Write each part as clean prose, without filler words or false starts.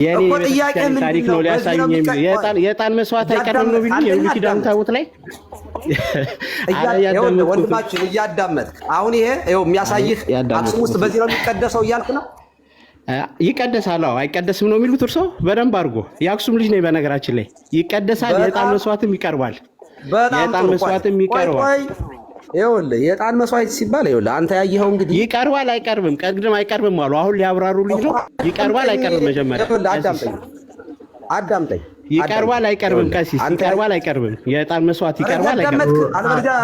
የኔ እኮ ጥያቄ ታሪክ ነው ሊያሳዩኝ የዕጣን መስዋዕት አይቀርም ነው ቢሉኝ የብሉይ ኪዳን ታቦት ላይ ወንድማችን እያዳመጥክ አሁን ይሄ ይኸው የሚያሳይህ አክሱም ውስጥ በዚህ ነው የሚቀደሰው እያልክ ነው። ይቀደሳል። አዎ አይቀደስም ነው የሚሉት እርሶ በደንብ አድርጎ። የአክሱም ልጅ ነኝ በነገራችን ላይ። ይቀደሳል። የዕጣን መስዋዕትም ይቀርባል። የዕጣን መስዋዕትም ይቀርባል። ይኸውልህ የዕጣን መስዋዕት ሲባል ይኸውልህ አንተ ያየኸው እንግዲህ ይቀርባል አይቀርብም፣ ቀድም አይቀርብም አሉ። አሁን ሊያብራሩልኝ ነው። ይቀርባል አይቀርብም? መጀመሪያ አዳምጠኝ። ይቀርባል አይቀርብም? ቀሲስ ይቀርባል አይቀርብም? የዕጣን መስዋዕት ይቀርባል አይቀርብም? አለበለዚያ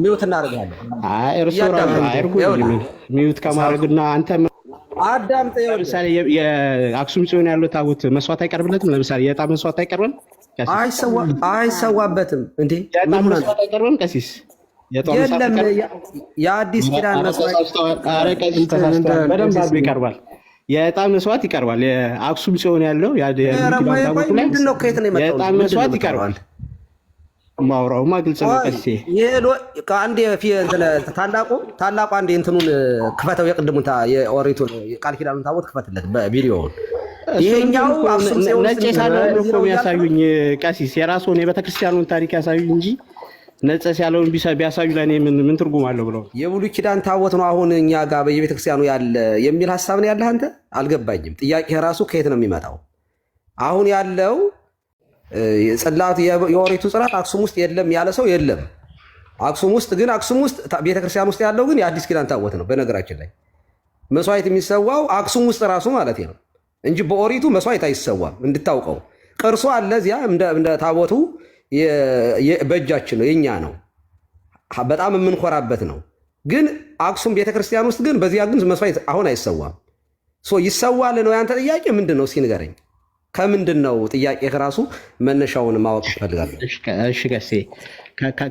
ሚውት እናደርጋለን። አይ እርሶ ራሱ አይርጉ ሚውት ከማድረግና አንተ አዳምጠኝ። ለምሳሌ የአክሱም ጽዮን ያለው ታቦት መስዋዕት አይቀርብለትም? ለምሳሌ የዕጣን መስዋዕት አይቀርብም? አይሰዋበትም እንዴ? የዕጣን መስዋዕት አይቀርብም? ቀሲስ የለም የአዲስ ኪዳን መስዋዕት በደንብ አድርጎ ይቀርባል። የዕጣን መስዋዕት ይቀርባል። የአክሱም ጽዮን ያለው የዕጣን መስዋዕት ይቀርባል። ማውራውማ ግልጽ ነው። ቀሲስ ከአንድ ታላቁ አንድ እንትኑን ክፈተው፣ የቅድሙን የኦሪቱን ቃል ኪዳኑን ታቦት ክፈትለት በቪዲዮውን። ይሄኛው ነጭ ሳለውን እኮ የሚያሳዩኝ ቀሲስ የራስዎን የቤተክርስቲያኑን ታሪክ ያሳዩኝ እንጂ ነጭ ያለውን ቢያሳዩ ለእኔ ምን ትርጉም አለው ብለው። የብሉይ ኪዳን ታቦት ነው አሁን እኛ ጋር በየቤተክርስቲያኑ ያለ የሚል ሀሳብ ነው ያለህ አንተ። አልገባኝም። ጥያቄ ራሱ ከየት ነው የሚመጣው? አሁን ያለው ጽላቱ የኦሪቱ ጽላት አክሱም ውስጥ የለም ያለ ሰው የለም። አክሱም ውስጥ ቤተክርስቲያን ውስጥ ያለው ግን የአዲስ ኪዳን ታቦት ነው። በነገራችን ላይ መስዋዕት የሚሰዋው አክሱም ውስጥ ራሱ ማለት ነው እንጂ በኦሪቱ መስዋዕት አይሰዋም። እንድታውቀው ቅርሱ አለ እዚያ እንደ ታቦቱ በእጃችን ነው፣ የኛ ነው፣ በጣም የምንኮራበት ነው። ግን አክሱም ቤተክርስቲያን ውስጥ ግን በዚያ ግን መስዋዕት አሁን አይሰዋም። ይሰዋል ነው ያንተ ጥያቄ? ምንድን ነው እስኪ ንገረኝ። ከምንድን ነው ጥያቄ ከራሱ መነሻውን ማወቅ እፈልጋለሁ። እሺ ቀሴ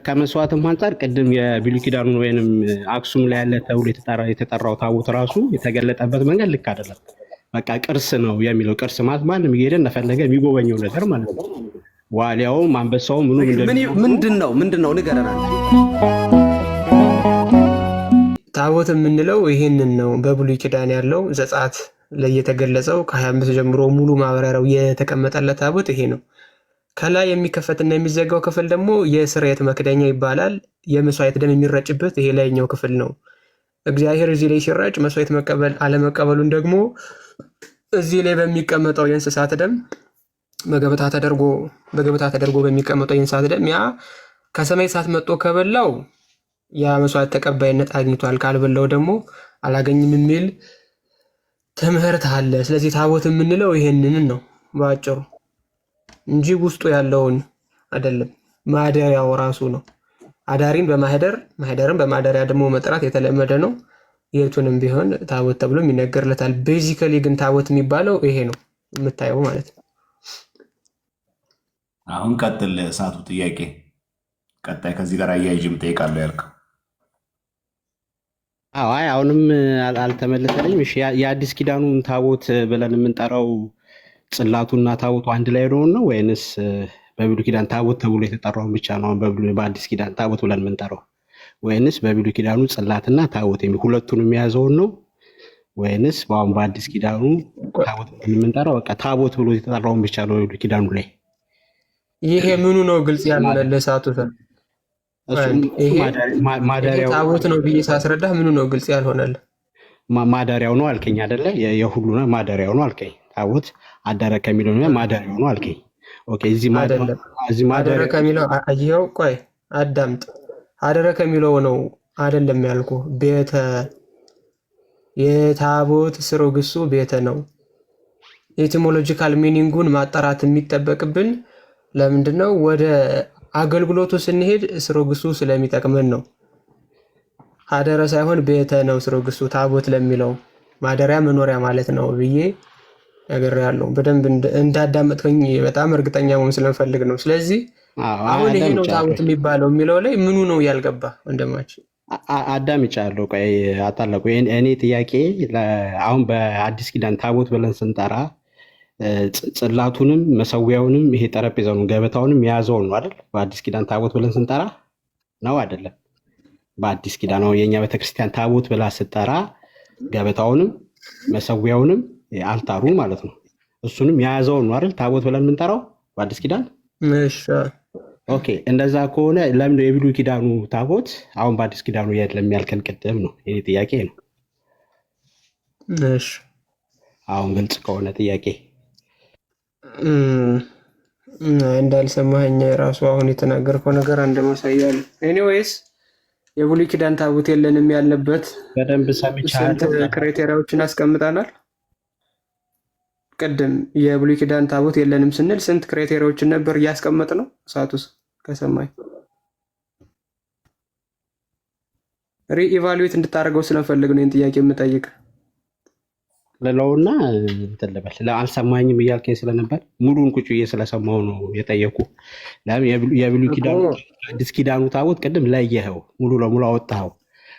ከመስዋዕትም አንጻር ቅድም የብሉይ ኪዳኑን ወይንም አክሱም ላይ ያለ ተብሎ የተጠራው ታቦት ራሱ የተገለጠበት መንገድ ልክ አይደለም። በቃ ቅርስ ነው የሚለው ቅርስ ማለት ማንም እየሄደ እንደፈለገ የሚጎበኘው ነገር ማለት ነው። ዋሊያውም አንበሳውም ምንድን ነው ንገረናል። ታቦት የምንለው ይሄንን ነው። በብሉይ ኪዳን ያለው ዘጸአት ላይ የተገለጸው ከ25 ጀምሮ ሙሉ ማብራሪያው የተቀመጠለት ታቦት ይሄ ነው። ከላይ የሚከፈትና የሚዘጋው ክፍል ደግሞ የስርየት መክደኛ ይባላል። የመስዋዕት ደም የሚረጭበት ይሄ ላይኛው ክፍል ነው። እግዚአብሔር እዚህ ላይ ሲረጭ መስዋዕት መቀበል አለመቀበሉን ደግሞ እዚህ ላይ በሚቀመጠው የእንስሳት ደም በገበታ ተደርጎ በሚቀመጠው የእንስሳት ደም ያ ከሰማይ እሳት መጥቶ ከበላው ያ መስዋዕት ተቀባይነት አግኝቷል፣ ካልበላው ደግሞ አላገኝም የሚል ትምህርት አለ። ስለዚህ ታቦት የምንለው ይሄንን ነው ባጭሩ እንጂ ውስጡ ያለውን አይደለም። ማደሪያው ራሱ ነው። አዳሪን በማህደር ማህደርን በማደሪያ ደግሞ መጥራት የተለመደ ነው። የቱንም ቢሆን ታቦት ተብሎ ይነገርለታል። ቤዚካሊ ግን ታቦት የሚባለው ይሄ ነው የምታየው ማለት ነው። አሁን ቀጥል። እሳቱ ጥያቄ ቀጣይ ከዚህ ጋር አያይዤም ጠይቃለሁ ያልከው። አይ አሁንም አልተመለሰልኝም። እሺ የአዲስ ኪዳኑን ታቦት ብለን የምንጠራው ጽላቱና ታቦቱ አንድ ላይ ነው ወይንስ በብሉይ ኪዳን ታቦት ተብሎ የተጠራውን ብቻ ነው በአዲስ ኪዳን ታቦት ብለን የምንጠራው? ወይንስ በብሉይ ኪዳኑ ጽላትና ታቦት ሁለቱንም የያዘውን ነው ወይንስ በአሁን በአዲስ ኪዳኑ ታቦት ብለን የምንጠራው በቃ ታቦት ብሎ የተጠራውን ብቻ ነው በብሉይ ኪዳኑ ላይ? ይሄ ምኑ ነው ግልጽ ያልሆነልህ? እሳቱ ማደሪያው ታቦት ነው ብዬ ሳስረዳህ ምኑ ነው ግልጽ ያልሆነልህ? ማደሪያው ነው አልከኝ አይደለ? የሁሉ ነው ማደሪያው ነው አልከኝ። ታቦት አደረ ከሚለው ነው ማደሪያው ነው አልከኝ። ኦኬ እዚህ ማደረ ከሚለው አየው። ቆይ አዳምጥ። አደረ ከሚለው ነው አይደለም ያልኩህ። ቤተ የታቦት ስሮ ግሱ ቤተ ነው። ኤቲሞሎጂካል ሚኒንጉን ማጣራት የሚጠበቅብን ለምንድን ነው? ወደ አገልግሎቱ ስንሄድ ስሮ ግሱ ስለሚጠቅመን ነው። አደረ ሳይሆን ቤተ ነው ስሮ ግሱ ታቦት ለሚለው ማደሪያ መኖሪያ ማለት ነው ብዬ ነግሬያለሁ። በደንብ እንዳዳመጥከኝ በጣም እርግጠኛ መሆን ስለምፈልግ ነው። ስለዚህ አሁን ይሄ ነው ታቦት የሚባለው የሚለው ላይ ምኑ ነው ያልገባ? ወንድማችን አዳምጫለሁ። ቆይ አታላቁ። እኔ ጥያቄ አሁን በአዲስ ኪዳን ታቦት ብለን ስንጠራ ጽላቱንም መሰዊያውንም ይሄ ጠረጴዛውን ገበታውንም የያዘውን ነው አይደል? በአዲስ ኪዳን ታቦት ብለን ስንጠራ ነው አይደለም? በአዲስ ኪዳን ነው የኛ ቤተክርስቲያን ታቦት ብላ ስጠራ ገበታውንም መሰዊያውንም አልታሩ ማለት ነው እሱንም የያዘውን ነው አይደል ታቦት ብለን የምንጠራው በአዲስ ኪዳን። እሺ ኦኬ፣ እንደዛ ከሆነ ለምን ነው የብሉይ ኪዳኑ ታቦት አሁን በአዲስ ኪዳኑ የለም ያልከን? ቅድም ነው የኔ ጥያቄ ነው። እሺ አሁን ግልጽ ከሆነ ጥያቄ እንዳልሰማኸኝ ራሱ አሁን የተናገርከው ነገር አንድ ማሳያ ነው። ኤኒዌይስ የብሉይ ኪዳን ታቦት የለንም ያልንበት በደንብ ስንት ሰምቻለሁ። ክራይቴሪያዎችን አስቀምጠናል። ቅድም የብሉይ ኪዳን ታቦት የለንም ስንል ስንት ክራይቴሪያዎችን ነበር እያስቀመጥ ነው? ሳቱስ ከሰማኝ ሪኢቫሉዌት እንድታደርገው ስለፈልግ ነው ይህን ጥያቄ የምጠይቅ ልለውና እንትን ልበል አልሰማኝም እያልከኝ ስለነበር ሙሉን ቁጭ ብዬ ስለሰማሁ ነው የጠየኩ። ለምን የብሉይ ኪዳኑ አዲስ ኪዳኑ ታቦት ቅድም ለየኸው፣ ሙሉ ለሙሉ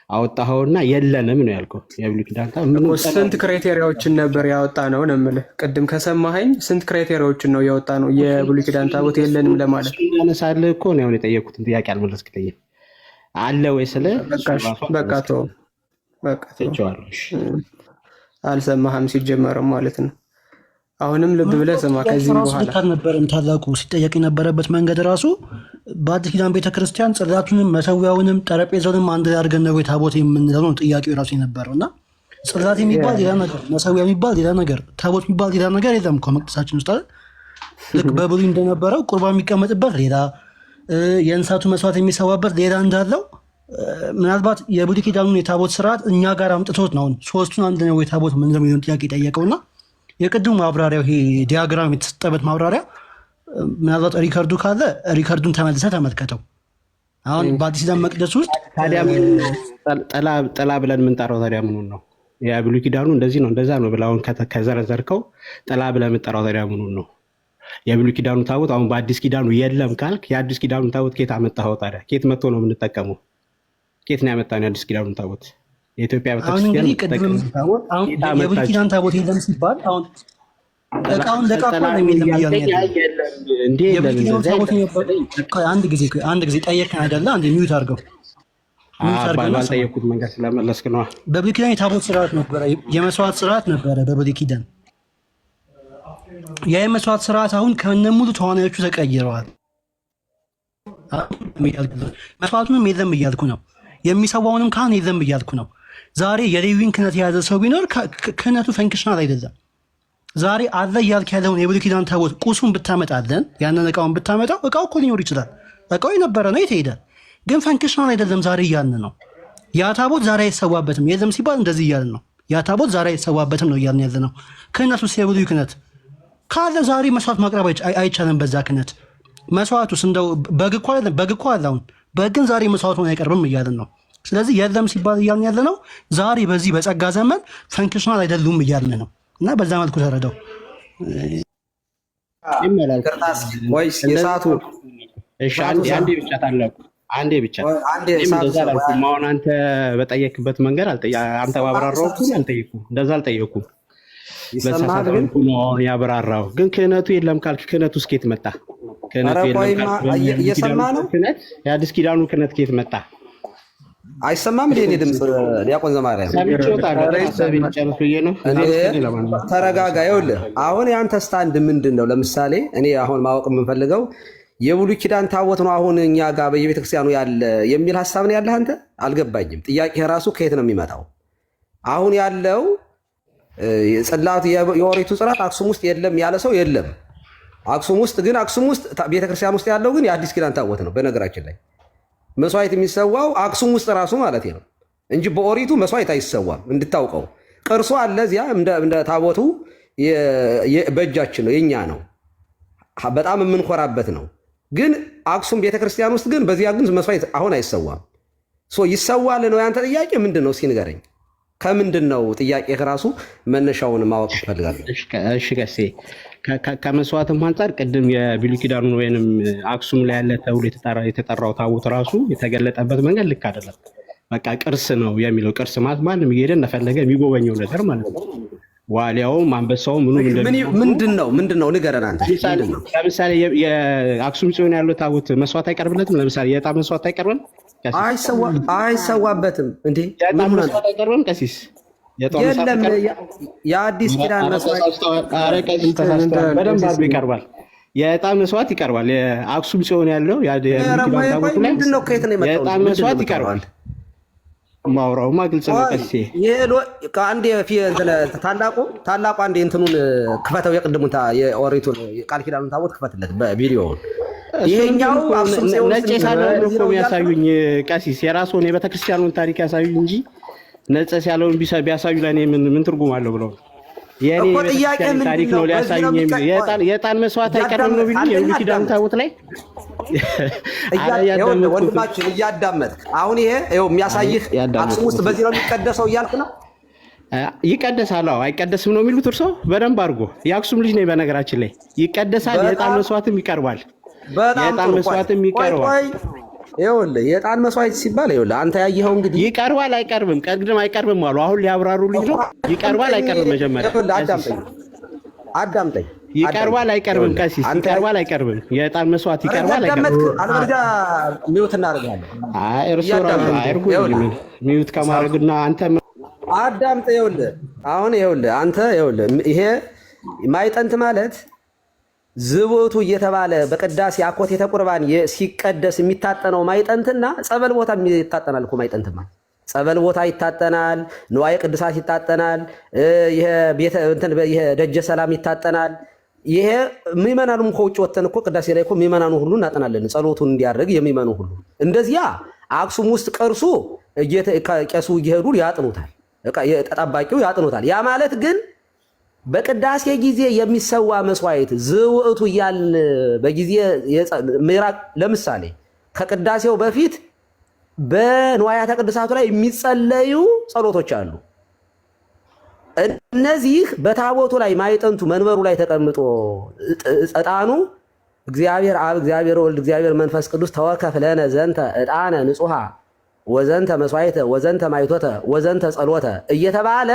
አወጣኸውና የለንም ነው ያልከው። የብሉይ ኪዳን ታቦት ስንት ክራይቴሪያዎችን ነበር ያወጣ ነው ነው የምልህ። ቅድም ከሰማኸኝ ስንት ክራይቴሪያዎችን ነው ያወጣ ነው የብሉይ ኪዳን ታቦት የለንም ለማለት? ያነሳልህ እኮ ነው አሁን የጠየኩትን ጥያቄ አልመለስክልኝም። አለ ወይ ስለ በቃ ተው። አልሰማህም ሲጀመርም ማለት ነው። አሁንም ልብ ብለህ ስማ። ከዚህ በኋላ አልነበረም ታላቁ ሲጠየቅ የነበረበት መንገድ ራሱ በአዲስ ኪዳን ቤተክርስቲያን ጽላቱንም መሰዊያውንም ጠረጴዛውንም አንድ ላይ አድርገን ነው ታቦት የምንለው ነው ጥያቄው ራሱ የነበረው። እና ጽላት የሚባል ሌላ ነገር፣ መሰዊያ የሚባል ሌላ ነገር፣ ታቦት የሚባል ሌላ ነገር የለም እኮ መቅደሳችን ውስጥ አይደል? ልክ በብሉይ እንደነበረው ቁርባን የሚቀመጥበት ሌላ፣ የእንስሳቱ መስዋዕት የሚሰዋበት ሌላ እንዳለው ምናልባት የብሉይ ኪዳኑን የታቦት ስርዓት እኛ ጋር አምጥቶት ነው ሶስቱን አንድ ነው የታቦት ምንድን ነው ጥያቄ ጠየቀውና የቅድሙ ማብራሪያው ይሄ ዲያግራም የተሰጠበት ማብራሪያ ምናልባት ሪከርዱ ካለ ሪከርዱን ተመልሰህ ተመልከተው። አሁን በአዲስ ኪዳን መቅደስ ውስጥ ታዲያ ጥላ ብለን የምንጠራው ታዲያ ምኑን ነው? የብሉይ ኪዳኑ እንደዚህ ነው እንደዛ ነው ብለህ አሁን ከዘረዘርከው ጥላ ብለን የምንጠራው ታዲያ ምኑን ነው? የብሉይ ኪዳኑ ታቦት አሁን በአዲስ ኪዳኑ የለም ካልክ የአዲስ ኪዳኑ ታቦት ኬት አመጣኸው ታዲያ? ኬት መጥቶ ነው የምንጠቀመው? ኬት ነው ያመጣነው የአዲስ ኪዳኑ ታቦት? የኢትዮጵያ ቤተክርስቲያን የብሉይ ኪዳን ታቦት የለም ሲባል አሁን እቃውን ለቃቅማ ነው የሚለም አንድ ጊዜ ጠየቅን አይደለ? አንድ ሚዩት አድርገው ባልጠየኩት መንገድ ስለመለስክ ነዋ። በብሉይ ኪዳን የታቦት ስርዓት ነበረ፣ የመስዋዕት ስርዓት ነበረ በብሉይ ኪዳን። ያ የመስዋዕት ስርዓት አሁን ከነሙሉ ተዋናዮቹ ተቀይረዋል። መስዋዕቱንም የለም እያልኩ ነው፣ የሚሰዋውንም ካህን የለም እያልኩ ነው። ዛሬ የሌዊን ክህነት የያዘ ሰው ቢኖር ክህነቱ ፈንክሽናል አይደለም። ዛሬ አለ እያልክ ያለውን የብሉይ ኪዳን ታቦት ቁሱን ብታመጣለን፣ ያንን እቃውን ብታመጣው እቃው እኮ ሊኖር ይችላል። እቃው የነበረ ነው ይሄዳል፣ ግን ፈንክሽናል አይደለም ዛሬ እያልን ነው። ያ ታቦት ዛሬ አይሰዋበትም የለም ሲባል እንደዚህ እያልን ነው። ያ ታቦት ዛሬ አይሰዋበትም ነው እያልን ያለ ነው። ክህነቱስ የብሉይ ክህነት ካለ ዛሬ መስዋዕት ማቅረብ አይቻልም። በዛ ክህነት መስዋዕቱስ እንደው በግ እኮ አለ አሁን በግን ዛሬ መስዋዕት ሆኖ አይቀርብም እያልን ነው። ስለዚህ የለም ሲባል እያልን ያለ ነው ዛሬ በዚህ በጸጋ ዘመን ፈንክሽናል አይደሉም እያልን ነው። እና በዛ መልኩ ተረዳው። አንዴ ብቻ ታላቁ አንዴ ብቻ አሁን አንተ በጠየክበት መንገድ አንተ ባብራራው አልጠየኩም፣ እንደዛ አልጠየኩም። በተሳሳተ መልኩ ነው ያብራራው። ግን ክህነቱ የለም ካልክ ክህነቱ እስከ መጣ? ክህነቱ እየሰማ ነው። የአዲስ ኪዳኑ ክህነት ከየት መጣ? አይሰማም እንዴ? እኔ ድምፅ ዲያቆን ዘማርያም ተረጋጋ። ይኸውልህ አሁን የአንተ ስታንድ ምንድን ነው? ለምሳሌ እኔ አሁን ማወቅ የምንፈልገው የብሉይ ኪዳን ታቦት ነው አሁን እኛ ጋር በየቤተክርስቲያኑ ያለ የሚል ሀሳብ ነው ያለህ አንተ? አልገባኝም። ጥያቄ ራሱ ከየት ነው የሚመጣው? አሁን ያለው ጽላቱ የኦሪቱ ጽላት አክሱም ውስጥ የለም ያለ ሰው የለም። አክሱም ውስጥ ቤተክርስቲያን ውስጥ ያለው ግን የአዲስ ኪዳን ታቦት ነው። በነገራችን ላይ መስዋዕት የሚሰዋው አክሱም ውስጥ ራሱ ማለት ነው እንጂ በኦሪቱ መስዋዕት አይሰዋም። እንድታውቀው ቅርሱ አለ እዚያ እንደ ታቦቱ በእጃችን ነው፣ የኛ ነው፣ በጣም የምንኮራበት ነው። ግን አክሱም ቤተክርስቲያን ውስጥ ግን በዚያ ግን መስዋዕት አሁን አይሰዋም። ይሰዋል ነው ያንተ ጥያቄ? ምንድን ነው እስኪ ንገረኝ። ከምንድን ነው ጥያቄ ከራሱ መነሻውን ማወቅ እፈልጋለሁ። እሺ ቀሴ ከመስዋዕትም አንጻር ቅድም የብሉይ ኪዳኑን ወይንም አክሱም ላይ ያለ ተብሎ የተጠራው ታቦት ራሱ የተገለጠበት መንገድ ልክ አይደለም። በቃ ቅርስ ነው የሚለው ቅርስ ማለት ማንም እየሄደ እንደፈለገ የሚጎበኘው ነገር ማለት ነው። ዋሊያውም አንበሳውም ምንድን ነው ንገረን አንተ። ለምሳሌ የአክሱም ጽዮን ያለው ታቦት መስዋዕት አይቀርብለትም? ለምሳሌ የዕጣን መስዋዕት አይቀርብም? አይሰዋበትም እንዴ? የዕጣን መስዋዕት አይቀርብም? ቀሲስ የጦር መስዋዕት የለም ይቀርባል። የአዲስ ኪዳን መስዋዕት ኧረ ቀሲስ ተሳስተዋል። በደንብ አድርጎ ይቀርባል። የዕጣን መስዋዕት ይቀርባል። የአክሱም ጽዮን ያለው የብሉይ ኪዳን ታቦት ላይ ምንድን ነው? ከየት ነው የመጣው? የዕጣን መስዋዕት ይቀርባል። ማውራውማ ግልጽ ነው ቀሲስ። ከአንድ ታላቁ አንድ እንትኑን ክፈተው፣ የቅድሙን የኦሪቱን ቃል ኪዳኑን ታቦት ክፈትለት በቪዲዮውን። ይሄኛው አክሱም ጽዮን ነጭ ሳለውን እኮ የሚያሳዩኝ ቀሲስ የራስዎን የቤተክርስቲያኑን ታሪክ ያሳዩኝ እንጂ ነጭ ያለውን ቢያሳዩ ለእኔ ምን ትርጉም አለው ብለው የኔ ቤተክርስቲያን ታሪክ ነው ሊያሳዩኝ። የዕጣን መስዋዕት አይቀርም ነው ቢሉኝ የብሉይ ኪዳን ታቦት ላይ ወንድማችን እያዳመጥክ አሁን ይሄ የሚያሳይህ አክሱም ውስጥ በዚህ ነው የሚቀደሰው እያልክ ነው። ይቀደሳል። አይቀደስም ነው የሚሉት እርሶ? በደንብ አድርጎ የአክሱም ልጅ ነኝ በነገራችን ላይ። ይቀደሳል። የዕጣን መስዋዕትም ይቀርባል። የዕጣን መስዋዕትም ይቀርባል። ይኸውልህ የዕጣን መስዋዕት ሲባል ይኸውልህ አንተ ያየኸው እንግዲህ ይቀርባል አይቀርብም፣ ቅድም አይቀርብም አሉ። አሁን ሊያብራሩልኝ ነው። ይቀርባል አይቀርብም? መጀመሪያ አዳምጠኝ። ይቀርባል አይቀርብም? ቀሲስ ይቀርባል አይቀርብም? የዕጣን መስዋዕት ይቀርባል አይቀርብም? አለበለዚያ ሚውት እናደርጋለን። አይ እርሶ አያርጉ ሚውት ከማድረግና አንተ አዳምጠ። ይኸውልህ አሁን ይኸውልህ አንተ ይሄ ማይጠንት ማለት ዝቦቱ እየተባለ በቅዳሴ አኮቴተ ቁርባን ሲቀደስ የሚታጠነው ማይጠንትና ጸበል ቦታ ይታጠናል እኮ። ማይጠንትማ ጸበል ቦታ ይታጠናል፣ ንዋየ ቅድሳት ይታጠናል፣ ይሄ ደጀ ሰላም ይታጠናል። ይሄ ምዕመናኑም ከውጭ ወተን እኮ ቅዳሴ ላይ እኮ ምዕመናኑ ሁሉ እናጠናለን፣ ጸሎቱን እንዲያደርግ የሚመኑ ሁሉ። እንደዚያ አክሱም ውስጥ ቅርሱ ቄሱ እየሄዱ ያጥኑታል፣ ጠባቂው ያጥኑታል። ያ ማለት ግን በቅዳሴ ጊዜ የሚሰዋ መስዋዕት ዝውዕቱ እያልን በጊዜ ምራቅ ለምሳሌ ከቅዳሴው በፊት በንዋያተ ቅድሳቱ ላይ የሚጸለዩ ጸሎቶች አሉ። እነዚህ በታቦቱ ላይ ማይጠንቱ መንበሩ ላይ ተቀምጦ ዕጣኑ እግዚአብሔር አብ፣ እግዚአብሔር ወልድ፣ እግዚአብሔር መንፈስ ቅዱስ ተወከፍ ለነ ዘንተ ዕጣነ ንጹሐ ወዘንተ መስዋዕተ ወዘንተ ማይቶተ ወዘንተ ጸሎተ እየተባለ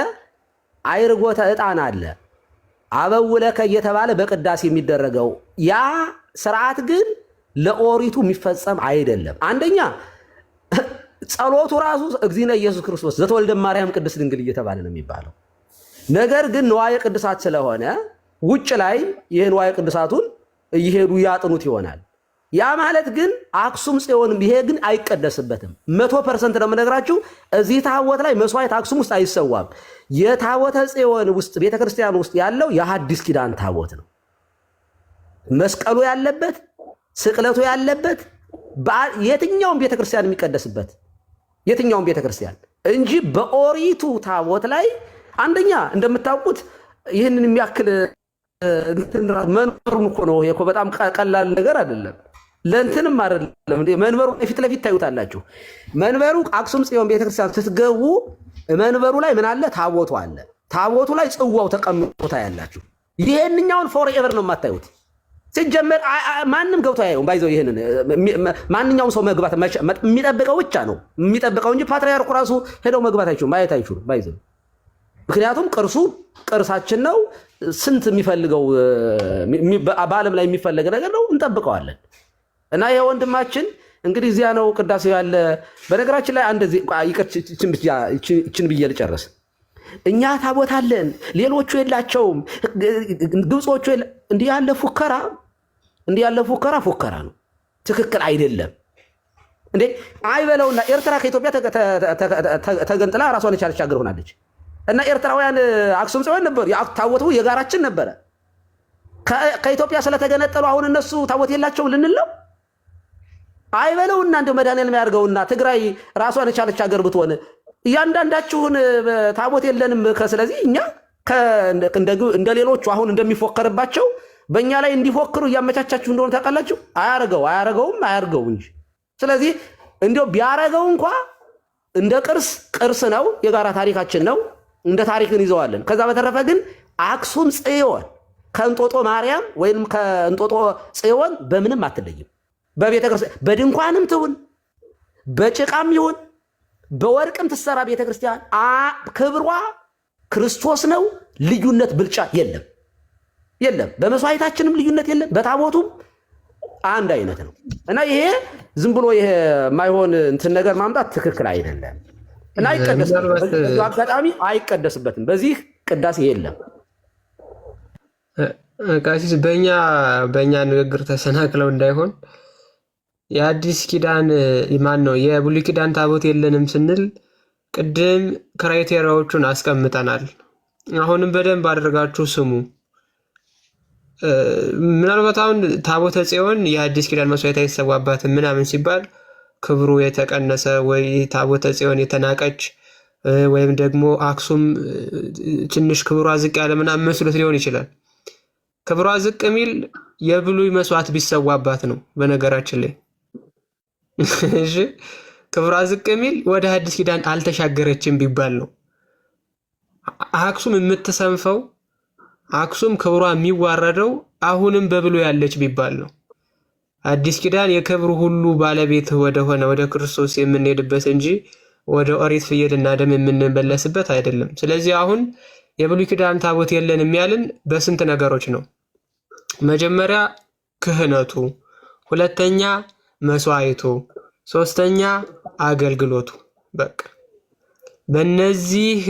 አይርጎተ ዕጣን አለ አበውለከ እየተባለ በቅዳሴ የሚደረገው ያ ስርዓት ግን ለኦሪቱ የሚፈጸም አይደለም። አንደኛ ጸሎቱ ራሱ እግዚእነ ኢየሱስ ክርስቶስ ዘተወልደ ማርያም ቅድስት ድንግል እየተባለ ነው የሚባለው። ነገር ግን ንዋየ ቅድሳት ስለሆነ ውጭ ላይ ይሄ ንዋየ ቅድሳቱን እየሄዱ ያጥኑት ይሆናል። ያ ማለት ግን አክሱም ጽዮን ይሄ ግን አይቀደስበትም። 100% ነው የምነግራችሁ። እዚህ ታቦት ላይ መስዋዕት አክሱም ውስጥ አይሰዋም። የታቦተ ጽዮን ውስጥ ቤተክርስቲያን ውስጥ ያለው የሐዲስ ኪዳን ታቦት ነው። መስቀሉ ያለበት ስቅለቱ ያለበት የትኛውም ቤተክርስቲያን የሚቀደስበት የትኛውም ቤተክርስቲያን እንጂ በኦሪቱ ታቦት ላይ አንደኛ እንደምታውቁት ይህንን የሚያክል መንበሩን እኮ ነው እኮ በጣም ቀላል ነገር አይደለም። ለእንትንም አይደለም እንዴ መንበሩ ፊት ለፊት ታዩታላችሁ። መንበሩ አክሱም ጽዮን ቤተክርስቲያን ስትገቡ መንበሩ ላይ ምን አለ? ታቦቱ አለ። ታቦቱ ላይ ጽዋው ተቀምጦ ታያላችሁ። ይሄንኛውን ፎር ኤቨር ነው የማታዩት። ሲጀመር ማንም ገብቶ አያየውም። ባይዘው ይሄንን ማንኛውም ሰው መግባት የሚጠብቀው ብቻ ነው የሚጠብቀው እንጂ ፓትርያርኩ ራሱ ሄደው መግባት አይችሉም፣ ማየት አይችሉም። ባይዘው ምክንያቱም ቅርሱ ቅርሳችን ነው። ስንት የሚፈልገው በዓለም ላይ የሚፈለግ ነገር ነው። እንጠብቀዋለን። እና ይሄ ወንድማችን እንግዲህ እዚያ ነው ቅዳሴው ያለ። በነገራችን ላይ አንድ ይችን ብዬ ልጨርስ። እኛ ታቦት አለን፣ ሌሎቹ የላቸውም፣ ግብጾቹ እንዲህ ያለ ፉከራ ነው። ትክክል አይደለም እንዴ! አይበለውና ኤርትራ ከኢትዮጵያ ተገንጥላ ራሷን የቻለች ሀገር ሆናለች። እና ኤርትራውያን አክሱም ጽዮን ነበሩ፣ ታቦቱ የጋራችን ነበረ። ከኢትዮጵያ ስለተገነጠሉ አሁን እነሱ ታቦት የላቸውም ልንለው አይበለውና እንደው መድኃኒዓለም ያድርገውና ትግራይ ራሷን የቻለች ሀገር ብትሆን እያንዳንዳችሁን ታቦት የለንም። ስለዚህ እኛ እንደ ሌሎቹ አሁን እንደሚፎከርባቸው በእኛ ላይ እንዲፎክሩ እያመቻቻችሁ እንደሆነ ታውቃላችሁ። አያረገውም እንጂ። ስለዚህ እንዲያው ቢያረገው እንኳ እንደ ቅርስ ነው፣ የጋራ ታሪካችን ነው፣ እንደ ታሪክ እንይዘዋለን። ከዛ በተረፈ ግን አክሱም ጽዮን ከእንጦጦ ማርያም ወይም ከእንጦጦ ጽዮን በምንም አትለይም። በቤተክርስቲያን በድንኳንም ትሁን በጭቃም ይሁን በወርቅም ትሰራ ቤተክርስቲያን ክብሯ ክርስቶስ ነው። ልዩነት ብልጫ የለም። በመስዋዕታችንም ልዩነት የለም። በታቦቱም አንድ አይነት ነው እና ይሄ ዝም ብሎ ይሄ የማይሆን እንትን ነገር ማምጣት ትክክል አይደለም። እና አይቀደስበትም። ምናልባት በዚህ አጋጣሚ አይቀደስበትም። በዚህ ቅዳሴ የለም። ቀሲስ በእኛ ንግግር ተሰናክለው እንዳይሆን የአዲስ ኪዳን ማን ነው የብሉይ ኪዳን ታቦት የለንም ስንል ቅድም ክራይቴሪያዎቹን አስቀምጠናል። አሁንም በደንብ አድርጋችሁ ስሙ። ምናልባት አሁን ታቦተ ጽዮን የአዲስ ኪዳን መስዋዕት አይሰዋባትም ምናምን ሲባል ክብሩ የተቀነሰ ወይ ታቦተ ጽዮን የተናቀች ወይም ደግሞ አክሱም ትንሽ ክብሯ ዝቅ ያለ ምናምን መስሎት ሊሆን ይችላል። ክብሯ ዝቅ የሚል የብሉይ መስዋዕት ቢሰዋባት ነው። በነገራችን ላይ እሺ፣ ክብሯ ዝቅ የሚል ወደ አዲስ ኪዳን አልተሻገረችም ቢባል ነው። አክሱም የምትሰንፈው አክሱም ክብሯ የሚዋረደው አሁንም በብሉይ ያለች ቢባል ነው። አዲስ ኪዳን የክብሩ ሁሉ ባለቤት ወደሆነ ወደ ክርስቶስ የምንሄድበት እንጂ ወደ ኦሪት ፍየልና ደም የምንመለስበት አይደለም። ስለዚህ አሁን የብሉይ ኪዳን ታቦት የለንም ያልን በስንት ነገሮች ነው? መጀመሪያ ክህነቱ፣ ሁለተኛ መስዋዕቱ፣ ሶስተኛ አገልግሎቱ። በቃ በእነዚህ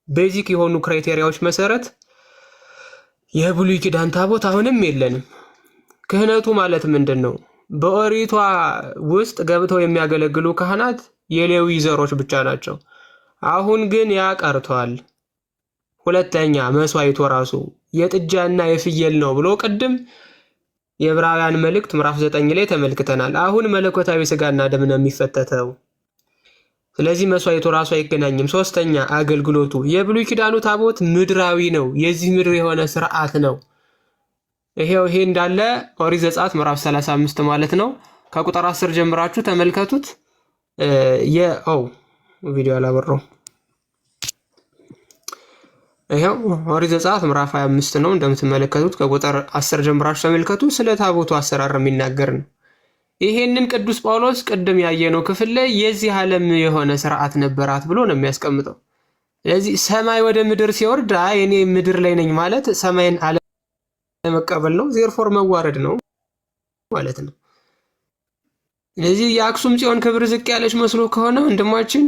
ቤዚክ የሆኑ ክራይቴሪያዎች መሰረት የብሉይ ኪዳን ታቦት አሁንም የለንም። ክህነቱ ማለት ምንድን ነው? በኦሪቷ ውስጥ ገብተው የሚያገለግሉ ካህናት የሌዊ ዘሮች ብቻ ናቸው። አሁን ግን ያ ቀርቷል። ሁለተኛ መስዋዕቱ ራሱ የጥጃና የፍየል ነው ብሎ ቅድም የዕብራውያን መልእክት ምዕራፍ 9 ላይ ተመልክተናል። አሁን መለኮታዊ ስጋና ደም ነው የሚፈተተው። ስለዚህ መስዋዕቱ ራሱ አይገናኝም። ሶስተኛ አገልግሎቱ። የብሉይ ኪዳኑ ታቦት ምድራዊ ነው፣ የዚህ ምድር የሆነ ስርዓት ነው። ይሄ እንዳለ ኦሪት ዘጸአት ምዕራፍ 35 ማለት ነው። ከቁጥር 10 ጀምራችሁ ተመልከቱት። ቪዲዮ አላበራው። ይሄው ኦሪት ዘጸአት ምዕራፍ 25 ነው እንደምትመለከቱት። ከቁጥር 10 ጀምራችሁ ተመልከቱ። ስለ ታቦቱ አሰራር የሚናገር ነው። ይሄንን ቅዱስ ጳውሎስ ቅድም ያየነው ክፍል ላይ የዚህ ዓለም የሆነ ስርዓት ነበራት ብሎ ነው የሚያስቀምጠው። ስለዚህ ሰማይ ወደ ምድር ሲወርድ እኔ ምድር ላይ ነኝ ማለት ሰማይን አለመቀበል ነው። ዜርፎር መዋረድ ነው ማለት ነው። ስለዚህ የአክሱም ጽዮን ክብር ዝቅ ያለች መስሎ ከሆነ ወንድማችን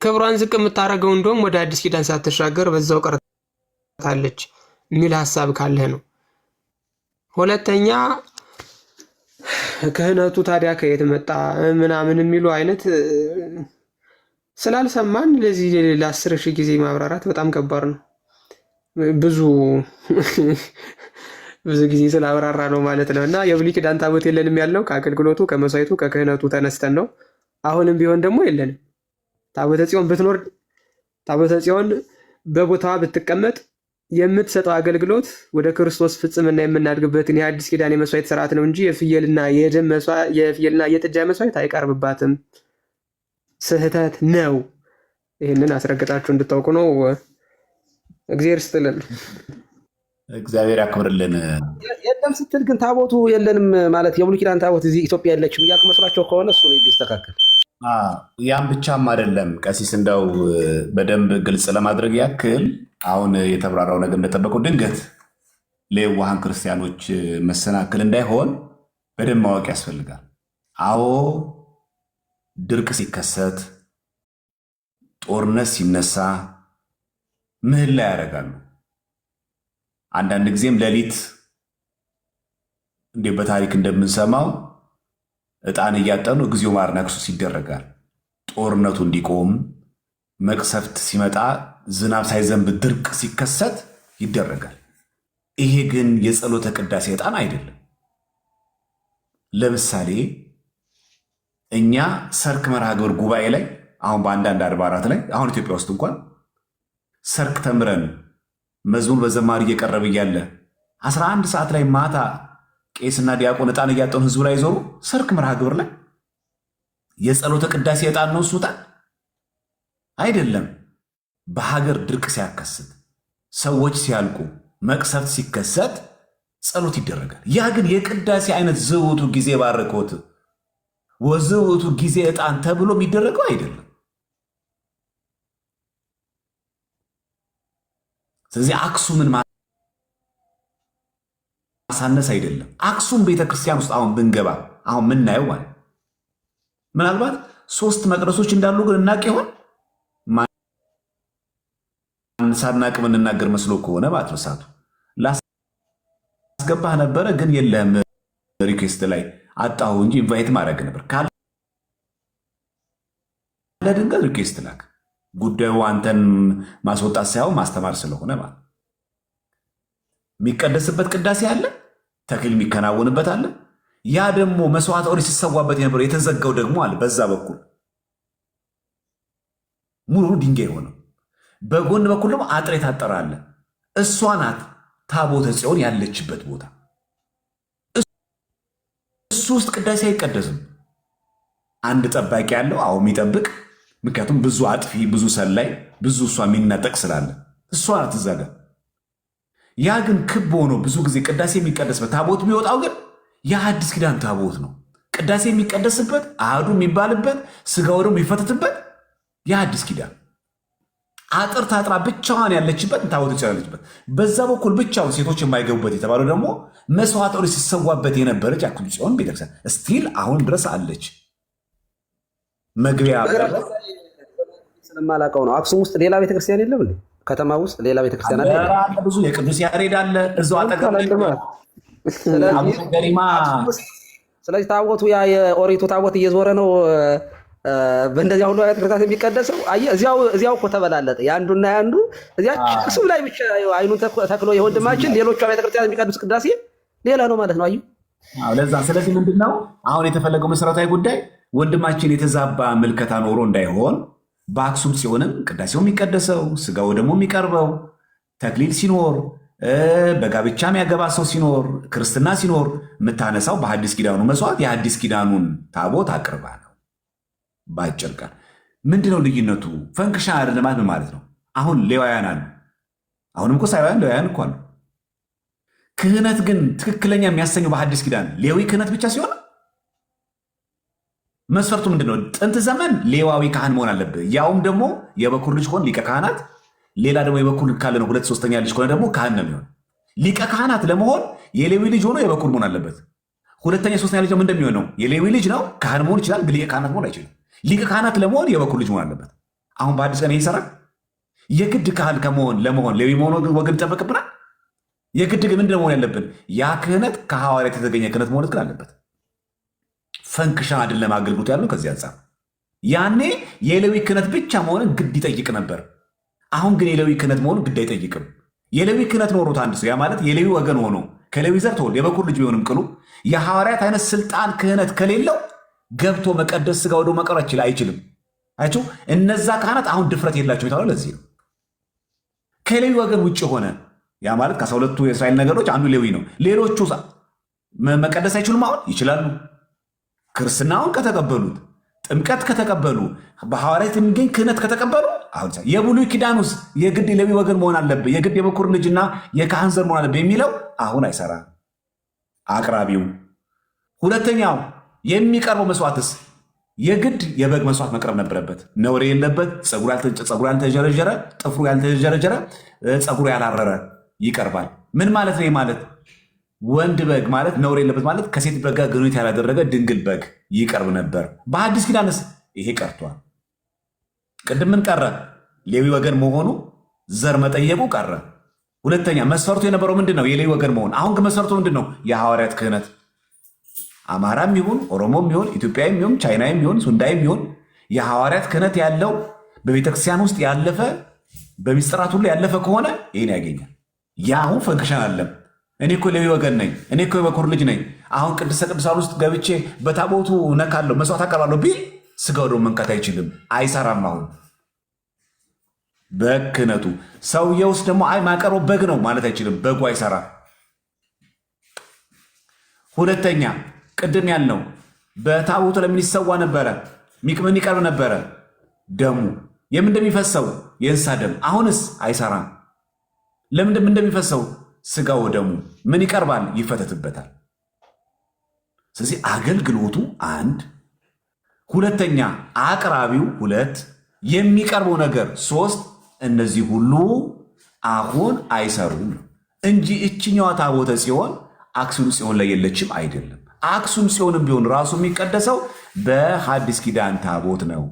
ክብሯን ዝቅ የምታደርገው እንደውም ወደ አዲስ ኪዳን ሳትሻገር በዛው ቀርታለች የሚል ሀሳብ ካለህ ነው። ሁለተኛ ክህነቱ ታዲያ ከየት መጣ ምናምን የሚሉ አይነት ስላልሰማን ለዚህ ለ10 ሺህ ጊዜ ማብራራት በጣም ከባድ ነው። ብዙ ጊዜ ስላብራራ ነው ማለት ነው። እና የብሉይ ኪዳን ታቦት የለንም ያልነው ከአገልግሎቱ ከመስዋዕቱ ከክህነቱ ተነስተን ነው። አሁንም ቢሆን ደግሞ የለንም። ታቦተ ጽዮን ብትኖር ታቦተ ጽዮን በቦታዋ ብትቀመጥ የምትሰጠው አገልግሎት ወደ ክርስቶስ ፍጽምና የምናድግበትን የአዲስ ኪዳን የመስዋዕት ስርዓት ነው እንጂ የፍየልና የጥጃ መስዋዕት አይቀርብባትም። ስህተት ነው። ይህንን አስረግጣችሁ እንድታውቁ ነው። እግዚአብሔር ይስጥልን። እግዚአብሔር ያክብርልን። የለም ስትል ግን ታቦቱ የለንም ማለት የብሉይ ኪዳን ታቦት እዚህ ኢትዮጵያ የለችም እያልክ መስሏቸው ከሆነ እሱ ነው ቢስተካከል። ያም ብቻም አይደለም ቀሲስ፣ እንደው በደንብ ግልጽ ለማድረግ ያክል አሁን የተብራራው ነገር እንደጠበቀው ድንገት ለየዋሃን ክርስቲያኖች መሰናክል እንዳይሆን በደንብ ማወቅ ያስፈልጋል። አዎ ድርቅ ሲከሰት፣ ጦርነት ሲነሳ ምህላ ያደርጋሉ። አንዳንድ ጊዜም ሌሊት እንዲህ በታሪክ እንደምንሰማው ዕጣን እያጠኑ እግዚኦ መሐረነ ክርስቶስ ይደረጋል። ጦርነቱ እንዲቆም፣ መቅሰፍት ሲመጣ፣ ዝናብ ሳይዘንብ ድርቅ ሲከሰት ይደረጋል። ይሄ ግን የጸሎተ ቅዳሴ ዕጣን አይደለም። ለምሳሌ እኛ ሰርክ መርሃ ግብር ጉባኤ ላይ አሁን በአንዳንድ አድባራት ላይ አሁን ኢትዮጵያ ውስጥ እንኳን ሰርክ ተምረን መዝሙር በዘማሪ እየቀረበ እያለ 11 ሰዓት ላይ ማታ ቄስና ዲያቆን ዕጣን እያጠኑ ህዝቡ ላይ ዞሩ። ሰርክ መርሃ ግብር ላይ የጸሎተ ቅዳሴ ዕጣን ነው እሱ ዕጣን አይደለም። በሀገር ድርቅ ሲያከስት፣ ሰዎች ሲያልቁ፣ መቅሰፍት ሲከሰት ጸሎት ይደረጋል። ያ ግን የቅዳሴ አይነት ዝውቱ ጊዜ ባረኮት ወዝውቱ ጊዜ ዕጣን ተብሎ የሚደረገው አይደለም። ስለዚህ አክሱምን ማሳነስ አይደለም። አክሱም ቤተክርስቲያን ውስጥ አሁን ብንገባ አሁን ምናየው ማለት ምናልባት ሶስት መቅደሶች እንዳሉ ግን እናቅ ይሆን? ሳናቅ የምንናገር መስሎ ከሆነ ማለት ነው። ሰዓቱ ላስገባህ ነበረ ግን የለም ሪኩዌስት ላይ አጣሁ እንጂ ኢንቫይት ማድረግ ነበር። ካለ ድንገት ሪኩዌስት ላክ። ጉዳዩ አንተን ማስወጣት ሳይሆን ማስተማር ስለሆነ ማለት የሚቀደስበት ቅዳሴ አለ፣ ተክሊል የሚከናወንበት አለ። ያ ደግሞ መስዋዕት ኦሪት ሲሰዋበት የነበረው የተዘጋው ደግሞ አለ። በዛ በኩል ሙሉ ድንጋይ ሆነው በጎን በኩል ደግሞ አጥር የታጠረ አለ። እሷ ናት ታቦተ ጽዮን ያለችበት ቦታ። እሱ ውስጥ ቅዳሴ አይቀደስም። አንድ ጠባቂ ያለው አሁን የሚጠብቅ ምክንያቱም ብዙ አጥፊ፣ ብዙ ሰላይ፣ ብዙ እሷ የሚነጠቅ ስላለ እሷ ናት እዛ ጋር። ያ ግን ክብ ሆኖ ብዙ ጊዜ ቅዳሴ የሚቀደስበት ታቦት የሚወጣው ግን የአዲስ ኪዳን ታቦት ነው። ቅዳሴ የሚቀደስበት አህዱ የሚባልበት ስጋው ደግሞ የሚፈተትበት የአዲስ ኪዳን አጥር ታጥራ ብቻዋን ያለችበት ታቦት ያለችበት። በዛ በኩል ብቻውን ሴቶች የማይገቡበት የተባለው ደግሞ መስዋዕት ኦሪት ሲሰዋበት የነበረች አክሱም ጽዮን ቤተክርስቲያን ስቲል አሁን ድረስ አለች። መግቢያ ስለማላውቀው ነው። አክሱም ውስጥ ሌላ ቤተክርስቲያን የለም እንዴ? ከተማ ውስጥ ሌላ ቤተክርስቲያን አለ? ብዙ የቅዱስ ያሬድ አለ እዛው አጠገብ ገሪማ። ስለዚህ ታቦቱ ያ የኦሪቱ ታቦት እየዞረ ነው በእንደዚያ ሁሉ አይነት ክርስቲያን የሚቀደሰው። አየህ እዚያው እኮ ተበላለጠ የአንዱና የአንዱ እዚያ እሱ ላይ ብቻ አይኑን ተክሎ የወንድማችን ሌሎቹ ቤተክርስቲያን የሚቀድስ ቅዳሴ ሌላ ነው ማለት ነው። አየህ ለዛ ስለዚህ ምንድነው አሁን የተፈለገው መሰረታዊ ጉዳይ ወንድማችን የተዛባ ምልከታ ኖሮ እንዳይሆን በአክሱም ጽዮንም ቅዳሴው የሚቀደሰው ስጋው ደግሞ የሚቀርበው ተክሊል ሲኖር በጋብቻ የሚያገባ ሰው ሲኖር ክርስትና ሲኖር የምታነሳው በሐዲስ ኪዳኑ መስዋዕት የሐዲስ ኪዳኑን ታቦት አቅርባ ነው። በአጭር ቃል ምንድነው ልዩነቱ? ፈንክሽን አይደለም ማለት ነው። አሁን ሌዋውያን አሉ። አሁንም እኮ ሳይዋያን ሌዋውያን እኮ አሉ። ክህነት ግን ትክክለኛ የሚያሰኘው በሐዲስ ኪዳን ሌዊ ክህነት ብቻ ሲሆን መስፈርቱ ምንድነው? ጥንት ዘመን ሌዋዊ ካህን መሆን አለብህ። ያውም ደግሞ የበኩር ልጅ ሆን ሊቀ ካህናት፣ ሌላ ደግሞ የበኩር ካለ ነው 2/3 ልጅ ከሆነ ደግሞ ካህን ነው የሚሆን። ሊቀ ካህናት ለመሆን የሌዊ ልጅ ሆኖ የበኩር መሆን አለበት። 2ኛ 3ኛ ልጅ ምን እንደሚሆን ነው? የሌዊ ልጅ ነው ካህን መሆን ይችላል፣ ግን ሊቀ ካህናት መሆን አይችልም። ሊቀ ካህናት ለመሆን የበኩር ልጅ መሆን አለበት። አሁን በአዲስ ቀን ይሰራል። የግድ ካህን ለመሆን ሌዊ መሆን ወግን ይጠበቅብናል። የግድ ግን ምንድን መሆን ያለብን? ያ ክህነት ከሐዋርያት የተገኘ ክህነት መሆን ግን አለበት። ፈንክሽን አይደለም አገልግሎት ያለው ከዚህ አንጻር። ያኔ የሌዊ ክህነት ብቻ መሆንን ግድ ይጠይቅ ነበር። አሁን ግን የሌዊ ክህነት መሆኑ ግድ አይጠይቅም። የሌዊ ክህነት ኖሮት አንድ ሰው ያ ማለት የሌዊ ወገን ሆኖ ከሌዊ ዘር ተወልዶ የበኩር ልጅ ቢሆንም ቅሉ የሐዋርያት አይነት ስልጣን ክህነት ከሌለው ገብቶ መቀደስ ስጋ ወደ መቀረች አይችልም። አይችሁ እነዛ ካህናት አሁን ድፍረት የላቸው የተባለው ለዚህ ነው። ከሌዊ ወገን ውጭ ሆነ ያ ማለት ከ12ቱ የእስራኤል ነገዶች አንዱ ሌዊ ነው። ሌሎቹ መቀደስ አይችሉም። አሁን ይችላሉ። ክርስትናውን ከተቀበሉት ጥምቀት ከተቀበሉ በሐዋርያት የሚገኝ ክህነት ከተቀበሉ አሁን የብሉይ ኪዳኑስ የግድ የሌዊ ወገን መሆን አለብህ የግድ የበኩር ልጅና የካህን ዘር መሆን አለብህ የሚለው አሁን አይሰራም። አቅራቢው ሁለተኛው የሚቀርበው መስዋዕትስ የግድ የበግ መስዋዕት መቅረብ ነበረበት። ነውር የለበት፣ ፀጉሩ ያልተጀረጀረ፣ ጥፍሩ ያልተጀረጀረ፣ ፀጉሩ ያላረረ ይቀርባል። ምን ማለት ነው? ማለት ወንድ በግ ማለት ነውር የለበት ማለት ከሴት በግ ጋር ግንኙነት ያላደረገ ድንግል በግ ይቀርብ ነበር። በሐዲስ ኪዳንስ ይሄ ቀርቷል። ቅድም ምን ቀረ? ሌዊ ወገን መሆኑ ዘር መጠየቁ ቀረ። ሁለተኛ መስፈርቱ የነበረው ምንድን ነው? የሌዊ ወገን መሆን። አሁን ግን መስፈርቱ ምንድን ነው? የሐዋርያት ክህነት። አማራም ይሁን ኦሮሞም ይሁን ኢትዮጵያም ይሁን ቻይናም ይሁን ሱንዳይም ይሁን የሐዋርያት ክህነት ያለው በቤተክርስቲያን ውስጥ ያለፈ በሚስጥራት ሁሉ ያለፈ ከሆነ ይህን ያገኛል። ያ አሁን ፈንክሽን አለም። እኔ እኮ ሌዊ ወገን ነኝ፣ እኔ እኮ የበኩር ልጅ ነኝ፣ አሁን ቅድስተ ቅዱሳን ውስጥ ገብቼ በታቦቱ ነካለሁ መስዋዕት አቀርባለሁ ቢል ስጋው ደግሞ መንካት አይችልም፣ አይሰራም። አሁን በግ ክህነቱ ሰውዬው ውስጥ ደግሞ አይ ማቀርበው በግ ነው ማለት አይችልም፣ በጉ አይሰራም። ሁለተኛ ቅድም ያልነው በታቦቱ ለምን ይሰዋ ነበረ? ምን ይቀርብ ነበረ? ደሙ የምን እንደሚፈሰው የእንስሳ ደም። አሁንስ አይሰራም። ለምን እንደሚፈሰው ስጋው ደሙ ምን ይቀርባል? ይፈተትበታል። ስለዚህ አገልግሎቱ አንድ፣ ሁለተኛ አቅራቢው ሁለት፣ የሚቀርበው ነገር ሶስት። እነዚህ ሁሉ አሁን አይሰሩም እንጂ እችኛዋ ታቦተ ጽዮን አክሱም ጽዮን ላይ የለችም አይደለም። አክሱም ጽዮንም ቢሆን ራሱ የሚቀደሰው በሐዲስ ኪዳን ታቦት ነው።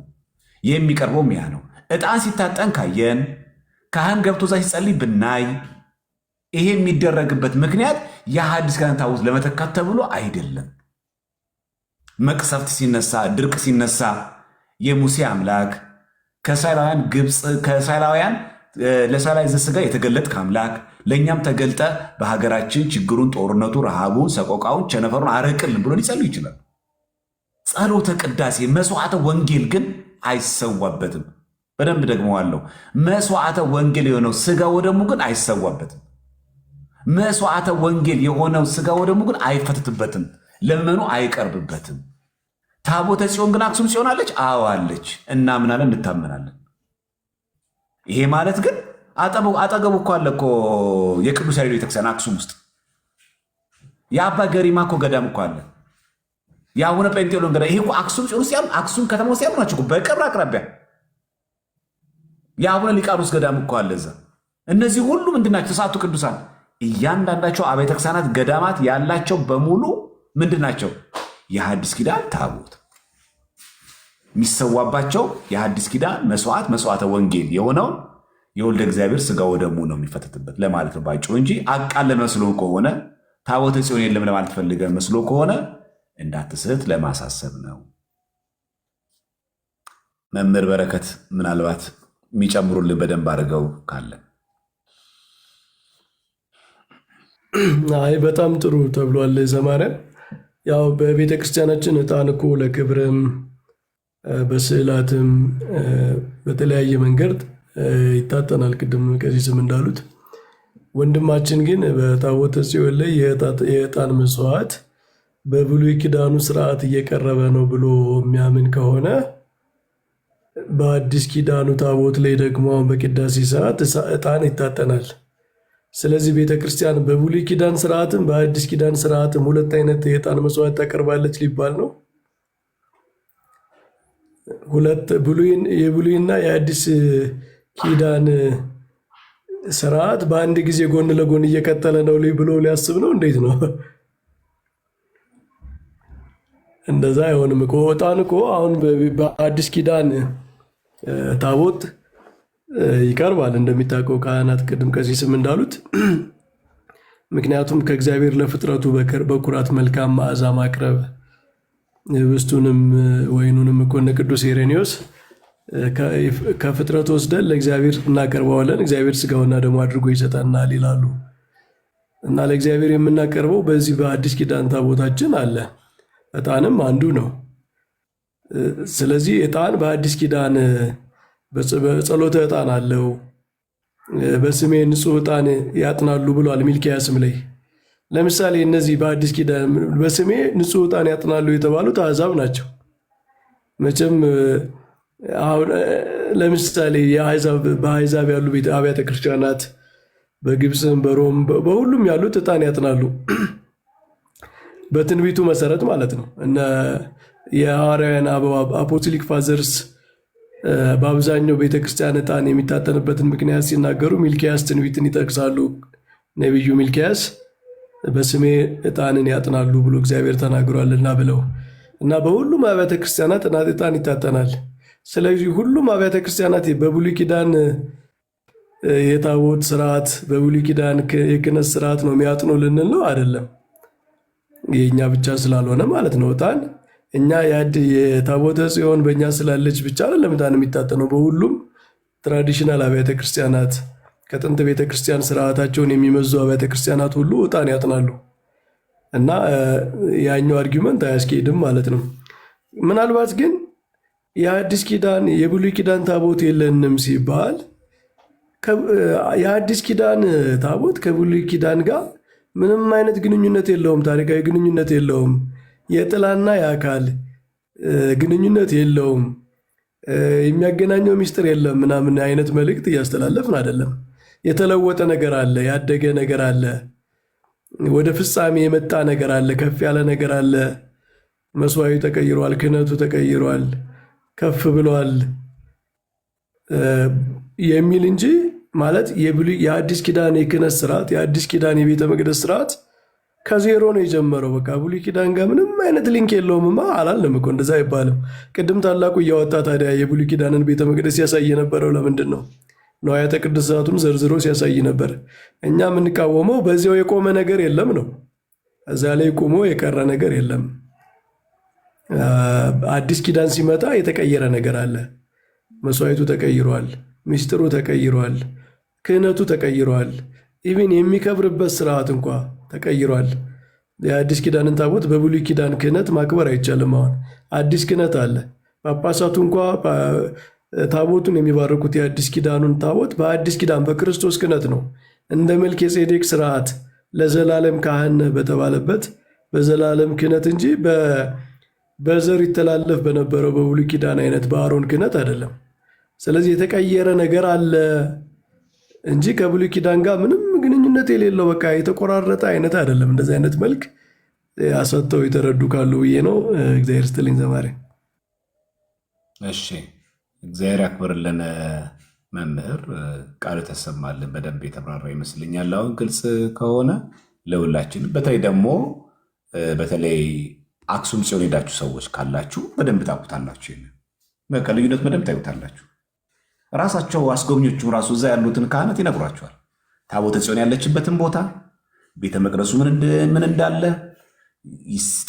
የሚቀርበውም ያ ነው። ዕጣን ሲታጠን ካየን፣ ካህን ገብቶ እዛ ሲጸልይ ብናይ፣ ይሄ የሚደረግበት ምክንያት የሐዲስ ኪዳን ታቦት ለመተካት ተብሎ አይደለም። መቅሰፍት ሲነሳ፣ ድርቅ ሲነሳ የሙሴ አምላክ ከእስራኤላውያን ለእስራኤላዊ ዘሥጋ የተገለጥክ አምላክ ለእኛም ተገልጠ በሀገራችን ችግሩን፣ ጦርነቱ፣ ረሃቡን፣ ሰቆቃውን፣ ቸነፈሩን አረቅልን ብሎ ሊጸልዩ ይችላል። ጸሎተ ቅዳሴ መስዋዕተ ወንጌል ግን አይሰዋበትም። በደንብ ደግመዋለሁ። መስዋዕተ ወንጌል የሆነው ሥጋ ወደሙ ግን አይሰዋበትም። መስዋዕተ ወንጌል የሆነው ሥጋ ወደሙ ግን አይፈትትበትም፣ ለምዕመኑ አይቀርብበትም። ታቦተ ጽዮን ግን አክሱም ጽዮን አለች? አዎ አለች። እናምናለን፣ እንታመናለን። ይሄ ማለት ግን አጠገቡ እኮ አለ እኮ የቅዱስ ያሬድ ቤተክርስቲያን አክሱም ውስጥ። የአባ ገሪማ እኮ ገዳም እኮ አለ። የአቡነ ጴንጤሎን ገዳም። ይሄ አክሱም ጽዮን ውስጥ አክሱም ከተማ ውስጥ ያሉ ናቸው በቅርብ አቅራቢያ። የአቡነ ሊቃኖስ ገዳም እኮ አለ እዛ። እነዚህ ሁሉ ምንድናቸው? ተስዓቱ ቅዱሳን። እያንዳንዳቸው አብያተ ክርስቲያናት ገዳማት ያላቸው በሙሉ ምንድናቸው? የሐዲስ ኪዳን ታቦት የሚሰዋባቸው የሐዲስ ኪዳን መስዋዕተ ወንጌል የሆነውን የወልደ እግዚአብሔር ሥጋ ወደሙ ነው የሚፈተትበት ለማለት ነው ባጭሩ እንጂ አቃለን መስሎ ከሆነ ታቦተ ጽዮን የለም ለማለት ፈልገን መስሎ ከሆነ እንዳትስት ለማሳሰብ ነው። መምህር በረከት ምናልባት የሚጨምሩልን በደንብ አድርገው ካለ። አይ በጣም ጥሩ ተብሏል ዘማርያም። ያው በቤተ ክርስቲያናችን ዕጣን እኮ ለክብርም በስዕላትም በተለያየ መንገድ ይታጠናል። ቅድም ቀሲስም እንዳሉት ወንድማችን ግን በታቦተ ጽዮን ላይ የዕጣን መስዋዕት በብሉይ ኪዳኑ ስርዓት እየቀረበ ነው ብሎ የሚያምን ከሆነ በአዲስ ኪዳኑ ታቦት ላይ ደግሞ በቅዳሴ ሰዓት ዕጣን ይታጠናል። ስለዚህ ቤተ ክርስቲያን በብሉይ ኪዳን ስርዓትም በአዲስ ኪዳን ስርዓትም ሁለት አይነት የዕጣን መስዋዕት ታቀርባለች ሊባል ነው። ሁለት የብሉይና የአዲስ ኪዳን ስርዓት በአንድ ጊዜ ጎን ለጎን እየቀጠለ ነው ብሎ ሊያስብ ነው? እንዴት ነው? እንደዛ አይሆንም እኮ። ዕጣን እኮ አሁን በአዲስ ኪዳን ታቦት ይቀርባል እንደሚታወቀው ካህናት፣ ቅድም ቀሲስም እንዳሉት። ምክንያቱም ከእግዚአብሔር ለፍጥረቱ በኩራት መልካም መዓዛ ማቅረብ፣ ህብስቱንም ወይኑንም እኮ እነ ቅዱስ ኢሬኔዎስ ከፍጥረት ወስደን ለእግዚአብሔር እናቀርበዋለን፣ እግዚአብሔር ስጋውና ደሙ አድርጎ ይሰጠናል ይላሉ። እና ለእግዚአብሔር የምናቀርበው በዚህ በአዲስ ኪዳን ታቦታችን አለ። ዕጣንም አንዱ ነው። ስለዚህ ዕጣን በአዲስ ኪዳን በጸሎተ ዕጣን አለው። በስሜ ንጹሕ ዕጣን ያጥናሉ ብሏል ሚልክያስም ላይ። ለምሳሌ እነዚህ በአዲስ ኪዳን በስሜ ንጹሕ ዕጣን ያጥናሉ የተባሉት አሕዛብ ናቸው። መቼም አሁን ለምሳሌ በአሕዛብ ያሉ አብያተ ክርስቲያናት በግብፅም በሮም በሁሉም ያሉት ዕጣን ያጥናሉ በትንቢቱ መሰረት ማለት ነው። እነ የሐዋርያውያን አፖስቶሊክ ፋዘርስ በአብዛኛው ቤተክርስቲያን ዕጣን የሚታጠንበትን ምክንያት ሲናገሩ ሚልክያስ ትንቢትን ይጠቅሳሉ። ነቢዩ ሚልክያስ በስሜ ዕጣንን ያጥናሉ ብሎ እግዚአብሔር ተናግሯልና ብለው እና በሁሉም አብያተ ክርስቲያናት ዕጣን ይታጠናል። ስለዚህ ሁሉም አብያተ ክርስቲያናት በብሉይ ኪዳን የታቦት ስርዓት በብሉይ ኪዳን የክህነት ስርዓት ነው የሚያጥኑ ልንል ነው? አይደለም። የእኛ ብቻ ስላልሆነ ማለት ነው። ዕጣን እኛ የታቦተ ጽዮን በእኛ ስላለች ብቻ አይደለም ዕጣን የሚታጠነው። በሁሉም ትራዲሽናል አብያተ ክርስቲያናት ከጥንት ቤተ ክርስቲያን ስርዓታቸውን የሚመዙ አብያተ ክርስቲያናት ሁሉ ዕጣን ያጥናሉ እና ያኛው አርጊመንት አያስኬድም ማለት ነው። ምናልባት ግን የአዲስ ኪዳን የብሉይ ኪዳን ታቦት የለንም ሲባል የአዲስ ኪዳን ታቦት ከብሉይ ኪዳን ጋር ምንም አይነት ግንኙነት የለውም፣ ታሪካዊ ግንኙነት የለውም፣ የጥላና የአካል ግንኙነት የለውም፣ የሚያገናኘው ሚስጥር የለም ምናምን አይነት መልእክት እያስተላለፍን አይደለም። የተለወጠ ነገር አለ፣ ያደገ ነገር አለ፣ ወደ ፍጻሜ የመጣ ነገር አለ፣ ከፍ ያለ ነገር አለ። መስዋዕቱ ተቀይሯል፣ ክህነቱ ተቀይሯል፣ ከፍ ብሏል የሚል እንጂ ማለት የአዲስ ኪዳን የክህነት ስርዓት የአዲስ ኪዳን የቤተ መቅደስ ስርዓት ከዜሮ ነው የጀመረው። በቃ ብሉይ ኪዳን ጋር ምንም አይነት ሊንክ የለውምማ አላለም እኮ እንደዛ አይባልም። ቅድም ታላቁ እያወጣ ታዲያ የብሉይ ኪዳንን ቤተ መቅደስ ሲያሳይ የነበረው ለምንድን ነው? ንዋያተ ቅድሳቱን ዘርዝሮ ሲያሳይ ነበር። እኛ የምንቃወመው በዚያው የቆመ ነገር የለም ነው። እዛ ላይ ቆሞ የቀረ ነገር የለም። አዲስ ኪዳን ሲመጣ የተቀየረ ነገር አለ። መስዋዕቱ ተቀይሯል፣ ምስጢሩ ተቀይሯል፣ ክህነቱ ተቀይሯል። ኢቭን የሚከብርበት ስርዓት እንኳ ተቀይሯል። የአዲስ ኪዳንን ታቦት በብሉይ ኪዳን ክህነት ማክበር አይቻልም። አሁን አዲስ ክህነት አለ። ጳጳሳቱ እንኳ ታቦቱን የሚባረኩት የአዲስ ኪዳኑን ታቦት በአዲስ ኪዳን በክርስቶስ ክህነት ነው። እንደ መልከ ጼዴቅ ስርዓት ለዘላለም ካህን በተባለበት በዘላለም ክህነት እንጂ በዘር ይተላለፍ በነበረው በብሉይ ኪዳን አይነት በአሮን ክህነት አይደለም። ስለዚህ የተቀየረ ነገር አለ እንጂ ከብሉይ ኪዳን ጋር ምንም ግንኙነት የሌለው በቃ የተቆራረጠ አይነት አይደለም። እንደዚህ አይነት መልክ አሰጥተው የተረዱ ካሉ ብዬ ነው። እግዚአብሔር ስትልኝ ዘማሪ። እሺ እግዚአብሔር ያክብርልን መምህር፣ ቃል ተሰማልን። በደንብ የተብራራ ይመስልኛል። አሁን ግልጽ ከሆነ ለሁላችን፣ በተለይ ደግሞ በተለይ አክሱም ጽዮን ሄዳችሁ ሰዎች ካላችሁ በደንብ ታውቁታላችሁ። ይሄን በቃ ልዩነት በደንብ ታዩታላችሁ። ራሳቸው አስጎብኞቹ ራሱ እዛ ያሉትን ካህናት ይነግሯቸዋል። ታቦተ ጽዮን ያለችበትን ቦታ፣ ቤተ መቅደሱ ምን እንዳለ፣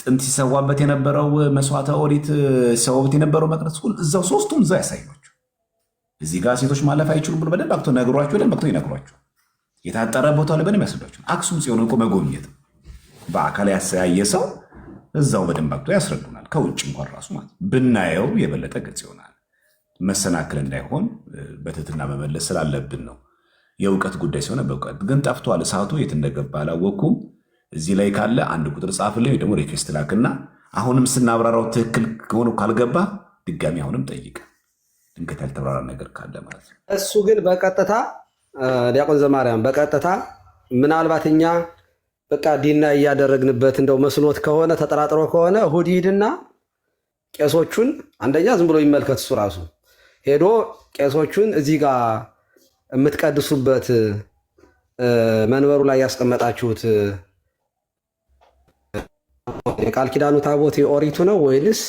ጥንት ሲሰዋበት የነበረው መስዋዕተ ኦሪት ሲሰዋበት የነበረው መቅደስ እዛው ሶስቱም እዛ ያሳዩቸው። እዚህ ጋር ሴቶች ማለፍ አይችሉም ብሎ በደንብ አክቶ ነግሯቸው፣ በደንብ አክቶ ይነግሯቸው። የታጠረ ቦታ ላይ በደንብ ያስረዷቸው። አክሱም ጽዮን እኮ መጎብኘት በአካል ያሳየ ሰው እዛው በደንብ አክቶ ያስረዱናል። ከውጭ እንኳን ራሱ ማለት ብናየው የበለጠ ግልጽ ይሆናል። መሰናክል እንዳይሆን በትህትና መመለስ ስላለብን ነው። የእውቀት ጉዳይ ሲሆነ በእውቀት ግን ጠፍቷል። እሳቱ የት እንደገባ አላወቅኩም። እዚህ ላይ ካለ አንድ ቁጥር ጻፍልኝ ወይ ደግሞ ሪኩዌስት ላክና አሁንም ስናብራራው ትክክል ከሆነ ካልገባ ድጋሚ አሁንም ጠይቅ፣ ድንገት ያልተብራራ ነገር ካለ ማለት ነው። እሱ ግን በቀጥታ ዲያቆን ዘማርያም በቀጥታ ምናልባት እኛ በቃ ዲና እያደረግንበት እንደው መስሎት ከሆነ ተጠራጥሮ ከሆነ እሑድ ሂድና ቄሶቹን አንደኛ ዝም ብሎ ይመልከት። እሱ ራሱ ሄዶ ቄሶቹን እዚህ ጋር የምትቀድሱበት መንበሩ ላይ ያስቀመጣችሁት የቃል ኪዳኑ ታቦት የኦሪቱ ነው ወይንስ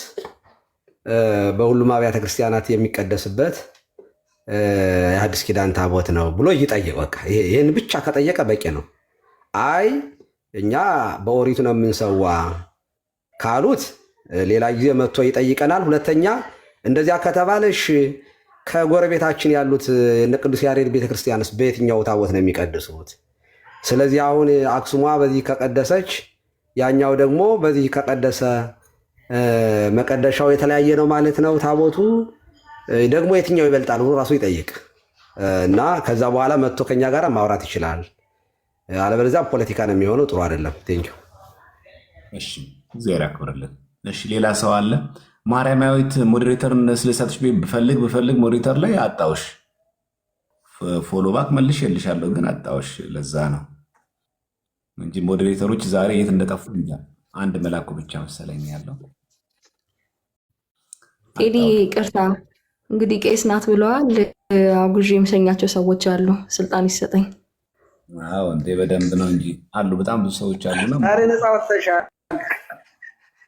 በሁሉም አብያተ ክርስቲያናት የሚቀደስበት የአዲስ ኪዳን ታቦት ነው ብሎ ይጠይቅ። በቃ ይህን ብቻ ከጠየቀ በቂ ነው። አይ እኛ በኦሪቱ ነው የምንሰዋ ካሉት ሌላ ጊዜ መጥቶ ይጠይቀናል። ሁለተኛ እንደዚያ ከተባለሽ ከጎረቤታችን ያሉት እነ ቅዱስ ያሬድ ቤተክርስቲያንስ በየትኛው ታቦት ነው የሚቀድሱት? ስለዚህ አሁን አክሱሟ በዚህ ከቀደሰች ያኛው ደግሞ በዚህ ከቀደሰ መቀደሻው የተለያየ ነው ማለት ነው። ታቦቱ ደግሞ የትኛው ይበልጣል ብሎ ራሱ ይጠይቅ እና ከዛ በኋላ መጥቶ ከኛ ጋር ማውራት ይችላል። አለበለዚያ ፖለቲካ ነው የሚሆነው። ጥሩ አይደለም። ቴንኪው። እሺ እግዚአብሔር ያክብርልን። እሺ ሌላ ሰው አለ? ማርያማዊት ሞዴሬተርን ስለሳትሽ ብፈልግ ሞዴሬተር ላይ አጣውሽ። ፎሎ ባክ መልሽ የልሻለሁ ግን አጣውሽ። ለዛ ነው እንጂ ሞዴሬተሮች ዛሬ የት እንደጠፉ እንጃ። አንድ መላኩ ብቻ መሰለኝ ያለው። ቴዲ ቅርታ እንግዲህ ቄስ ናት ብለዋል። አጉዥ የምሰኛቸው ሰዎች አሉ። ስልጣን ይሰጠኝ። አዎ እንዴ በደንብ ነው እንጂ አሉ፣ በጣም ብዙ ሰዎች አሉ ነው። ዛሬ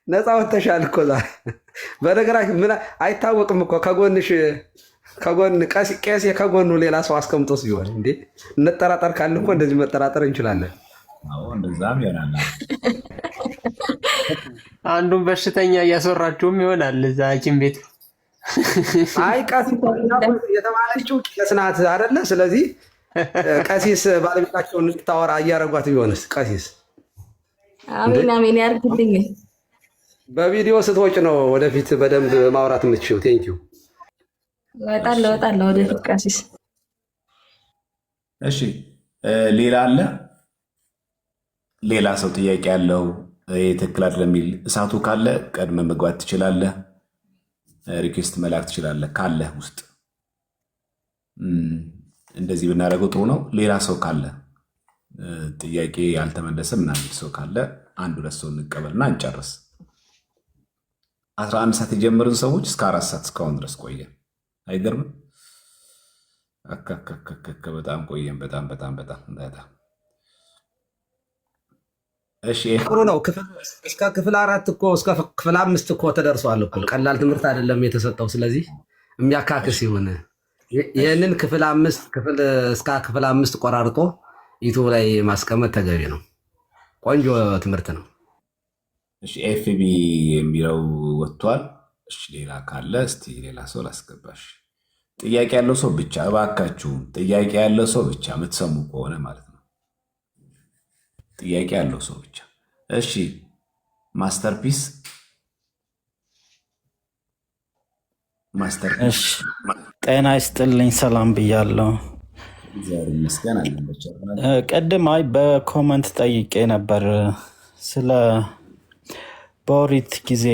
ነፃ ወጥተሻል እኮ ዛሬ። በነገራችን ምን አይታወቅም እኮ ከጎን ቄስ ከጎኑ ሌላ ሰው አስቀምጦስ ቢሆን እንዴ እንጠራጠር ካለ እኮ እንደዚህ መጠራጠር እንችላለን። አዎ እንደዛም ይሆናል። አንዱን በሽተኛ እያስወራችሁም ይሆናል እዛ ሐኪም ቤት። አይ ቀሲስ የተባለችው ቄስ ናት አይደለ? ስለዚህ ቀሲስ ባለቤታቸውን እንድታወራ እያደረጓት ቢሆንስ? ቀሲስ አሜን አሜን ያርግልኝ። በቪዲዮ ስትወጭ ነው ወደፊት በደንብ ማውራት የምትችይው። ቴንኪው። እወጣለሁ ወደፊት ቀሲስ። እሺ ሌላ አለ? ሌላ ሰው ጥያቄ ያለው ትክክል አይደለም የሚል እሳቱ ካለ ቀድመ መግባት ትችላለህ። ሪኩዌስት መላክ ትችላለህ ካለ ውስጥ እንደዚህ ብናደርገው ጥሩ ነው። ሌላ ሰው ካለ ጥያቄ ያልተመለሰ ምናምን ሰው ካለ አንድ ሁለት ሰው እንቀበልና እንጨርስ። 11 ሰዓት የጀመርን ሰዎች እስከ 4 ሰዓት እስካሁን ድረስ ቆየን። አይገርምም? በጣም ቆየን። በጣም እሺ ጥሩ ነው። እስከ ክፍል 4 እኮ እስከ ክፍል 5 እኮ ተደርሷል እኮ። ቀላል ትምህርት አይደለም የተሰጠው። ስለዚህ የሚያካክስ ይሁን። ይህንን ክፍል 5 እስከ ክፍል 5 ቆራርጦ ዩቱብ ላይ ማስቀመጥ ተገቢ ነው። ቆንጆ ትምህርት ነው። እሺ ኤፍቢ የሚለው ወጥቷል። እሺ ሌላ ካለ እስቲ ሌላ ሰው ላስገባሽ። ጥያቄ ያለው ሰው ብቻ እባካችሁ፣ ጥያቄ ያለው ሰው ብቻ የምትሰሙ ከሆነ ማለት ነው። ጥያቄ ያለው ሰው ብቻ። እሺ ማስተርፒስ እሺ ጤና ይስጥልኝ፣ ሰላም ብያለሁ። እግዚአብሔር ይመስገን አለን በቸርነቱ። ቅድም በኮመንት ጠይቄ ነበር ስለ በኦሪት ጊዜ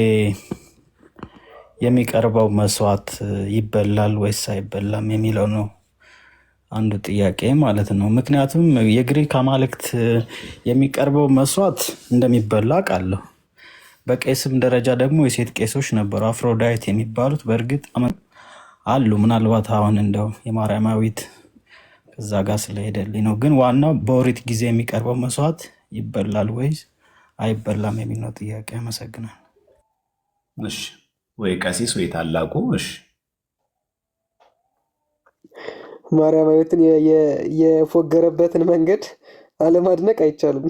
የሚቀርበው መስዋዕት ይበላል ወይስ አይበላም የሚለው ነው አንዱ ጥያቄ ማለት ነው። ምክንያቱም የግሪክ አማልክት የሚቀርበው መስዋዕት እንደሚበላ አውቃለሁ። በቄስም ደረጃ ደግሞ የሴት ቄሶች ነበሩ፣ አፍሮዳይት የሚባሉት በእርግጥ አሉ። ምናልባት አሁን እንደው የማርያማዊት ከዛ ጋር ስለሄደልኝ ነው። ግን ዋናው በኦሪት ጊዜ የሚቀርበው መስዋዕት ይበላል ወይስ አይበላም የሚል ነው ጥያቄ። አመሰግናል። እሺ ወይ ቀሲስ ወይ ታላቁ። እሺ ማርያማዊትን የፎገረበትን መንገድ አለማድነቅ አይቻልም።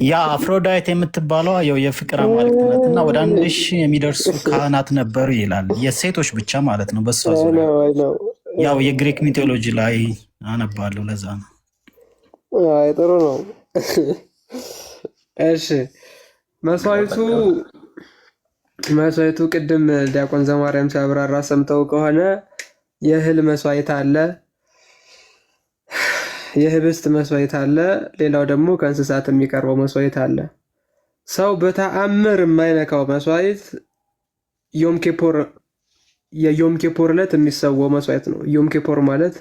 ያ አፍሮዳይት የምትባለው የፍቅር አማልክት ናት እና ወደ 1000 የሚደርሱ ካህናት ነበሩ ይላል። የሴቶች ብቻ ማለት ነው። በሷ ዙሪያ ያው የግሪክ ሚቶሎጂ ላይ አነባለሁ። ለዛ ነው። ጥሩ ነው። እሺ መስዋዕቱ ቅድም ዲያቆን ዘማርያም ሲያብራራ ሰምተው ከሆነ የእህል መስዋዕት አለ፣ የህብስት መስዋዕት አለ፣ ሌላው ደግሞ ከእንስሳት የሚቀርበው መስዋዕት አለ። ሰው በተአምር የማይነካው መስዋዕት የዮም ኪፑር ዕለት የሚሰዋው መስዋዕት ነው። ዮም ኪፑር ማለት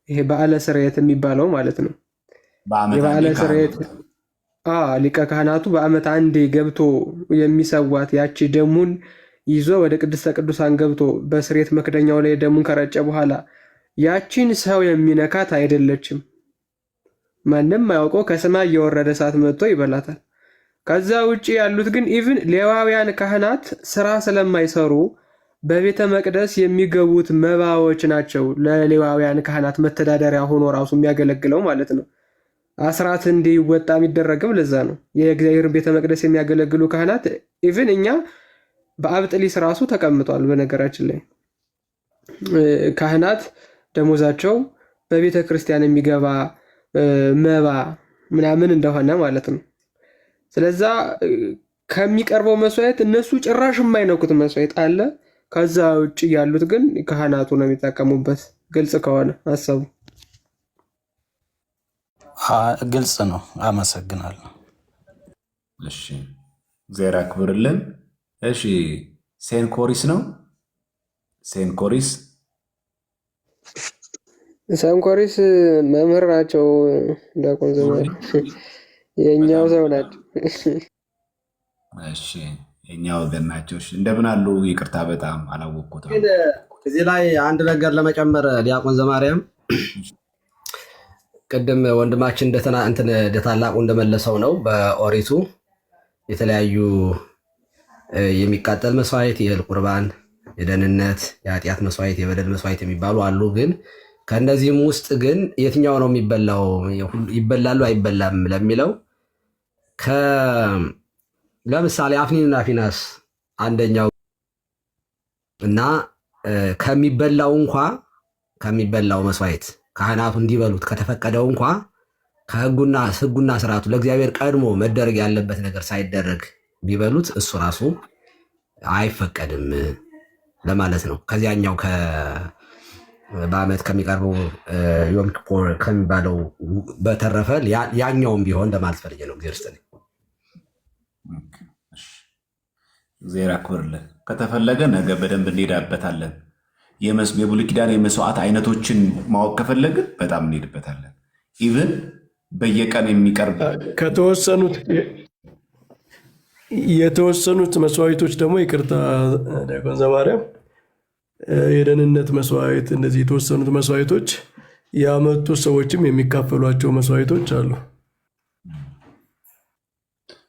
ይሄ በዓለ ስርየት የሚባለው ማለት ነው። የበዓለ ስርየት ሊቀ ካህናቱ በዓመት አንዴ ገብቶ የሚሰዋት ያቺ ደሙን ይዞ ወደ ቅድስተ ቅዱሳን ገብቶ በስርየት መክደኛው ላይ ደሙን ከረጨ በኋላ ያቺን ሰው የሚነካት አይደለችም። ማንም አያውቀው ከሰማይ የወረደ እሳት መጥቶ ይበላታል። ከዛ ውጭ ያሉት ግን ኢቭን ሌዋውያን ካህናት ስራ ስለማይሰሩ በቤተ መቅደስ የሚገቡት መባዎች ናቸው ለሌዋውያን ካህናት መተዳደሪያ ሆኖ ራሱ የሚያገለግለው ማለት ነው። አስራት እንዲወጣ የሚደረገው ለዛ ነው። የእግዚአብሔርን ቤተ መቅደስ የሚያገለግሉ ካህናት ኢቭን እኛ በአብጥሊስ ራሱ ተቀምጧል። በነገራችን ላይ ካህናት ደሞዛቸው በቤተ ክርስቲያን የሚገባ መባ ምናምን እንደሆነ ማለት ነው። ስለዛ ከሚቀርበው መስዋዕት እነሱ ጭራሽ የማይነኩት መስዋዕት አለ። ከዛ ውጭ ያሉት ግን ካህናቱ ነው የሚጠቀሙበት። ግልጽ ከሆነ አሰቡ። ግልጽ ነው። አመሰግናለሁ። እሺ እግዚአብሔር አክብርልን። እሺ ሴንኮሪስ ነው። ሴንኮሪስ መምህር ናቸው። ዲያቆን ዘማሪ የእኛው ሰው ናቸው። እሺ የእኛ ወገን ናቸው። እንደምን አሉ? ይቅርታ በጣም አላወቅኩትም። እዚህ ላይ አንድ ነገር ለመጨመር ዲያቆን ዘማርያም ቅድም ወንድማችን እንደ ታላቁ እንደመለሰው ነው። በኦሪቱ የተለያዩ የሚቃጠል መስዋዕት፣ የእህል ቁርባን፣ የደህንነት፣ የኃጢአት መስዋዕት፣ የበደል መስዋዕት የሚባሉ አሉ። ግን ከእነዚህም ውስጥ ግን የትኛው ነው የሚበላው? ይበላሉ አይበላም ለሚለው ለምሳሌ አፍኒንና ፊናስ አንደኛው እና ከሚበላው መስዋዕት ካህናቱ እንዲበሉት ከተፈቀደው እንኳ ከህጉና ስርዓቱ ለእግዚአብሔር ቀድሞ መደረግ ያለበት ነገር ሳይደረግ ቢበሉት እሱ ራሱ አይፈቀድም ለማለት ነው። ከዚያኛው በዓመት ከሚቀርበው ዮም ኪፑር ከሚባለው በተረፈ ያኛውም ቢሆን ለማለት ፈልጌ ነው። እግዚአብሔር አክብርልን። ከተፈለገ ነገ በደንብ እንሄዳበታለን። የብሉይ ኪዳን የመስዋዕት አይነቶችን ማወቅ ከፈለግን በጣም እንሄድበታለን። ኢቭን በየቀን የሚቀርብ የተወሰኑት መስዋዕቶች ደግሞ ይቅርታ ዲያቆን ዘማርያም፣ የደህንነት መስዋዕት፣ እንደዚህ የተወሰኑት መስዋዕቶች ያመጡ ሰዎችም የሚካፈሏቸው መስዋዕቶች አሉ።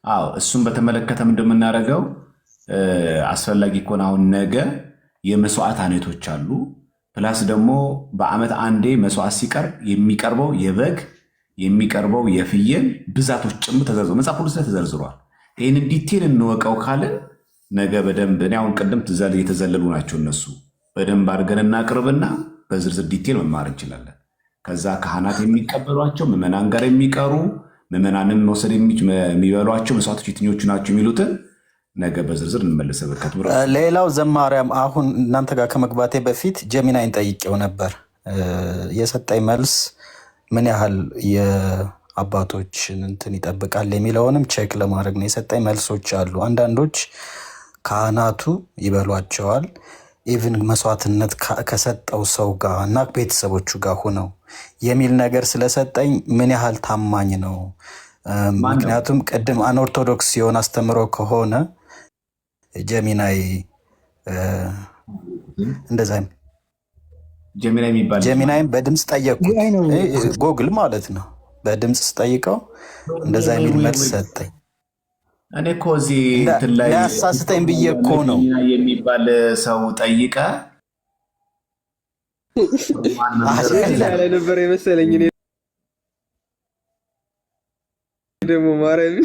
አዎ እሱን በተመለከተም እንደምናደርገው አስፈላጊ ከሆነ አሁን ነገ የመስዋዕት አይነቶች አሉ። ፕላስ ደግሞ በዓመት አንዴ መስዋዕት ሲቀርብ የሚቀርበው የበግ የሚቀርበው የፍየል ብዛቶች ጭምር ተዘርዝሮ መጽሐፍ ቅዱስ ላይ ተዘርዝሯል። ይህንን ዲቴል እንወቀው ካለን ነገ በደንብ እኔ አሁን ቅድም የተዘለሉ ናቸው እነሱ በደንብ አድርገን እናቅርብና በዝርዝር ዲቴል መማር እንችላለን። ከዛ ካህናት የሚቀበሏቸው ምዕመናን ጋር የሚቀሩ ምዕመናንም መውሰድ የሚበሏቸው መስዋዕቶች የትኞቹ ናቸው የሚሉትን ነገ በዝርዝር እንመለሰበት። ሌላው ዘማሪያም አሁን እናንተ ጋር ከመግባቴ በፊት ጀሚናይን ጠይቄው ነበር። የሰጠኝ መልስ ምን ያህል የአባቶችን እንትን ይጠብቃል የሚለውንም ቼክ ለማድረግ ነው። የሰጠኝ መልሶች አሉ። አንዳንዶች ካህናቱ ይበሏቸዋል ኢቭን መስዋዕትነት ከሰጠው ሰው ጋር እና ቤተሰቦቹ ጋር ሆነው የሚል ነገር ስለሰጠኝ ምን ያህል ታማኝ ነው? ምክንያቱም ቅድም አንኦርቶዶክስ የሆነ አስተምሮ ከሆነ ጀሚናይ እንደዛ ጀሚናይም በድምፅ ጠየቅኩት፣ ጎግል ማለት ነው። በድምፅ ስጠይቀው እንደዛ የሚል መልስ ሰጠኝ። እኔ እኮ እዚህ እንትን ላይ ሊያሳስተኝ ብዬ እኮ ነው የሚባል ሰው ጠይቀ ላይ ነበር የመሰለኝ እኔ ደግሞ ማርያም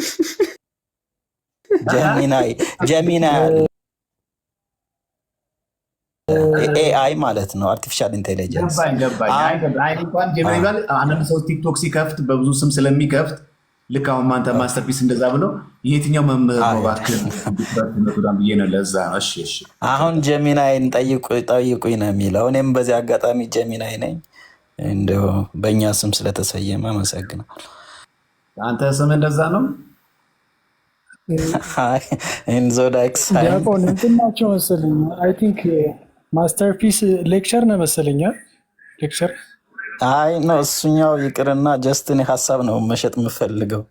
ጀሚናይ ኤአይ ማለት ነው፣ አርቲፊሻል ኢንቴሊጀንስ። አንዳንድ ሰው ቲክቶክ ሲከፍት በብዙ ስም ስለሚከፍት ልክ አሁን ማንተ ማስተርፒስ እንደዛ ብሎ የትኛው መምህር ነው እባክህ ብዬ ነው። ለዛ አሁን ጀሚናይን ጠይቁኝ ነው የሚለው። እኔም በዚህ አጋጣሚ ጀሚናይ ነኝ፣ እንደው በእኛ ስም ስለተሰየመ አመሰግናለሁ። አንተ ስም እንደዛ ነው? ኢንዞዳክስ ዲያቆን እንትን ናቸው መሰለኝ። አይ ቲንክ ማስተርፒስ ሌክቸር ነው መሰለኛ። ሌክቸር አይ ነው እሱኛው ይቅርና ጀስት እኔ ሀሳብ ነው መሸጥ የምፈልገው።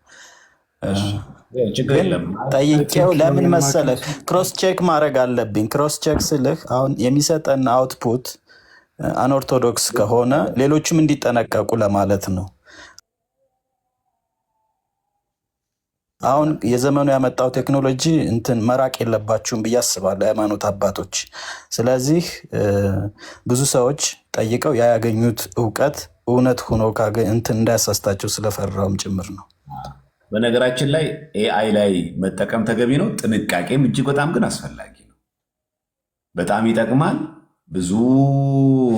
ጠይቄው ለምን መሰለህ ክሮስ ቼክ ማድረግ አለብኝ። ክሮስ ቼክ ስልህ አሁን የሚሰጠን አውትፑት አንኦርቶዶክስ ከሆነ ሌሎችም እንዲጠነቀቁ ለማለት ነው። አሁን የዘመኑ ያመጣው ቴክኖሎጂ እንትን መራቅ የለባችሁም ብዬ አስባለሁ ሃይማኖት አባቶች። ስለዚህ ብዙ ሰዎች ጠይቀው ያገኙት እውቀት እውነት ሆኖ እንትን እንዳያሳስታቸው ስለፈራውም ጭምር ነው። በነገራችን ላይ ኤአይ ላይ መጠቀም ተገቢ ነው። ጥንቃቄም እጅግ በጣም ግን አስፈላጊ ነው። በጣም ይጠቅማል። ብዙ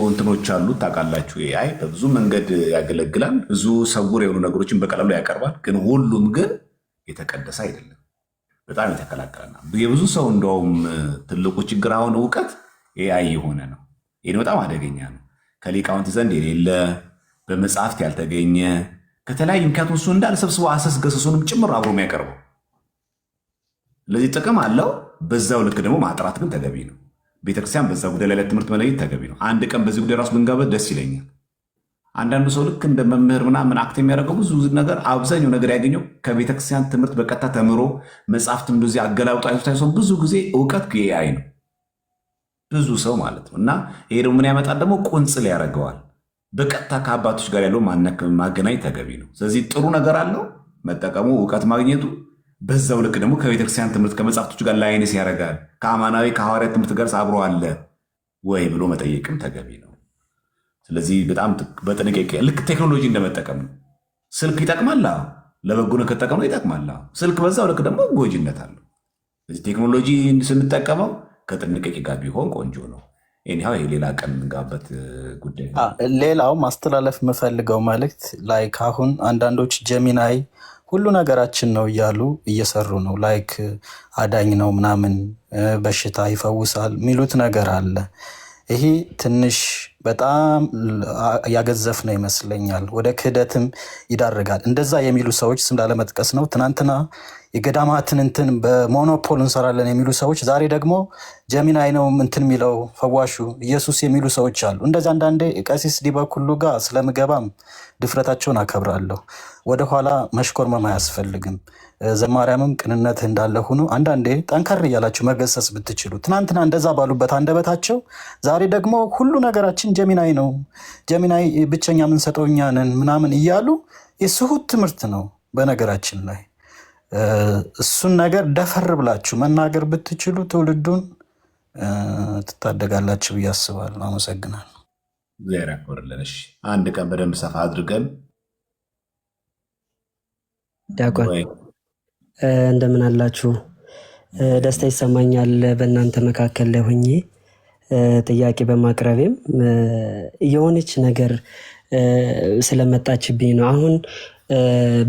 እንትኖች አሉት ታውቃላችሁ። ኤአይ በብዙ መንገድ ያገለግላል። ብዙ ሰውር የሆኑ ነገሮችን በቀላሉ ያቀርባል። ግን ሁሉም ግን የተቀደሰ አይደለም። በጣም የተከላከለና የብዙ ሰው እንደውም ትልቁ ችግር አሁን እውቀት ኤአይ የሆነ ነው። ይህ በጣም አደገኛ ነው። ከሊቃውንት ዘንድ የሌለ በመጽሐፍት ያልተገኘ ከተለያዩ ምክንያቱም እሱ እንዳለ ሰብስቦ አሰስ ገሰሱንም ጭምር አብሮ የሚያቀርበው ለዚህ ጥቅም አለው። በዛው ልክ ደግሞ ማጥራት ግን ተገቢ ነው። ቤተክርስቲያን በዛ ጉዳይ ላይ ትምህርት መለየት ተገቢ ነው። አንድ ቀን በዚህ ጉዳይ ራሱ ብንገበት ደስ ይለኛል። አንዳንዱ ሰው ልክ እንደ መምህር ምናምን አክት የሚያደርገው ብዙ ነገር አብዛኛው ነገር ያገኘው ከቤተክርስቲያን ትምህርት በቀጥታ ተምሮ መጽሐፍትም እንደዚህ አገላብጦ አይቶ ብዙ ጊዜ እውቀት ከኤአይ ነው ብዙ ሰው ማለት ነው። እና ይሄ ደግሞ ምን ያመጣል ደግሞ ቁንጽል ያደርገዋል። በቀጥታ ከአባቶች ጋር ያለው ማገናኘት ተገቢ ነው። ስለዚህ ጥሩ ነገር አለው መጠቀሙ እውቀት ማግኘቱ። በዛው ልክ ደግሞ ከቤተክርስቲያን ትምህርት ከመጽሐፍቶች ጋር ላይነስ ያደርጋል። ከአማናዊ ከሐዋርያት ትምህርት ጋር አብሮ አለ ወይ ብሎ መጠየቅም ተገቢ ነው። ስለዚህ በጣም በጥንቃቄ ልክ ቴክኖሎጂ እንደመጠቀም ነው። ስልክ ይጠቅማል፣ ለበጎ ነው ከተጠቀምነው ይጠቅማል። ስልክ በዛው ልክ ደግሞ ጎጂነት አለው። ስለዚህ ቴክኖሎጂ ስንጠቀመው ከጥንቃቄ ጋር ቢሆን ቆንጆ ነው። ይሄ ሌላ ቀን የምንጋበት ጉዳይ። ሌላው ማስተላለፍ የምፈልገው መልእክት ላይክ አሁን አንዳንዶች ጀሚናይ ሁሉ ነገራችን ነው እያሉ እየሰሩ ነው። ላይክ አዳኝ ነው ምናምን በሽታ ይፈውሳል የሚሉት ነገር አለ። ይሄ ትንሽ በጣም ያገዘፍ ነው ይመስለኛል። ወደ ክህደትም ይዳርጋል። እንደዛ የሚሉ ሰዎች ስም ላለመጥቀስ ነው። ትናንትና የገዳማትን እንትን በሞኖፖል እንሰራለን የሚሉ ሰዎች ዛሬ ደግሞ ጀሚናይ ነው እንትን የሚለው ፈዋሹ ኢየሱስ የሚሉ ሰዎች አሉ። እንደዚ አንዳንዴ ቀሲስ ዲበኩሉ ጋር ስለምገባም ድፍረታቸውን አከብራለሁ። ወደኋላ መሽኮርመም አያስፈልግም። ዘማሪያምም ቅንነት እንዳለ ሆኖ አንዳንዴ ጠንከር እያላችሁ መገሰጽ ብትችሉ፣ ትናንትና እንደዛ ባሉበት አንደበታቸው ዛሬ ደግሞ ሁሉ ነገራችን ጀሚናይ ነው፣ ጀሚናይ ብቸኛ የምንሰጠው እኛ ነን ምናምን እያሉ የስሁት ትምህርት ነው። በነገራችን ላይ እሱን ነገር ደፈር ብላችሁ መናገር ብትችሉ ትውልዱን ትታደጋላችሁ ብዬ አስባለሁ። አመሰግናለሁ። እግዚአብሔር ያክብርልን። እሺ አንድ ቀን በደንብ ሰፋ አድርገን ዲያቆን እንደምን አላችሁ? ደስታ ይሰማኛል በእናንተ መካከል ላይ ሆኜ ጥያቄ በማቅረቤም የሆነች ነገር ስለመጣችብኝ ነው። አሁን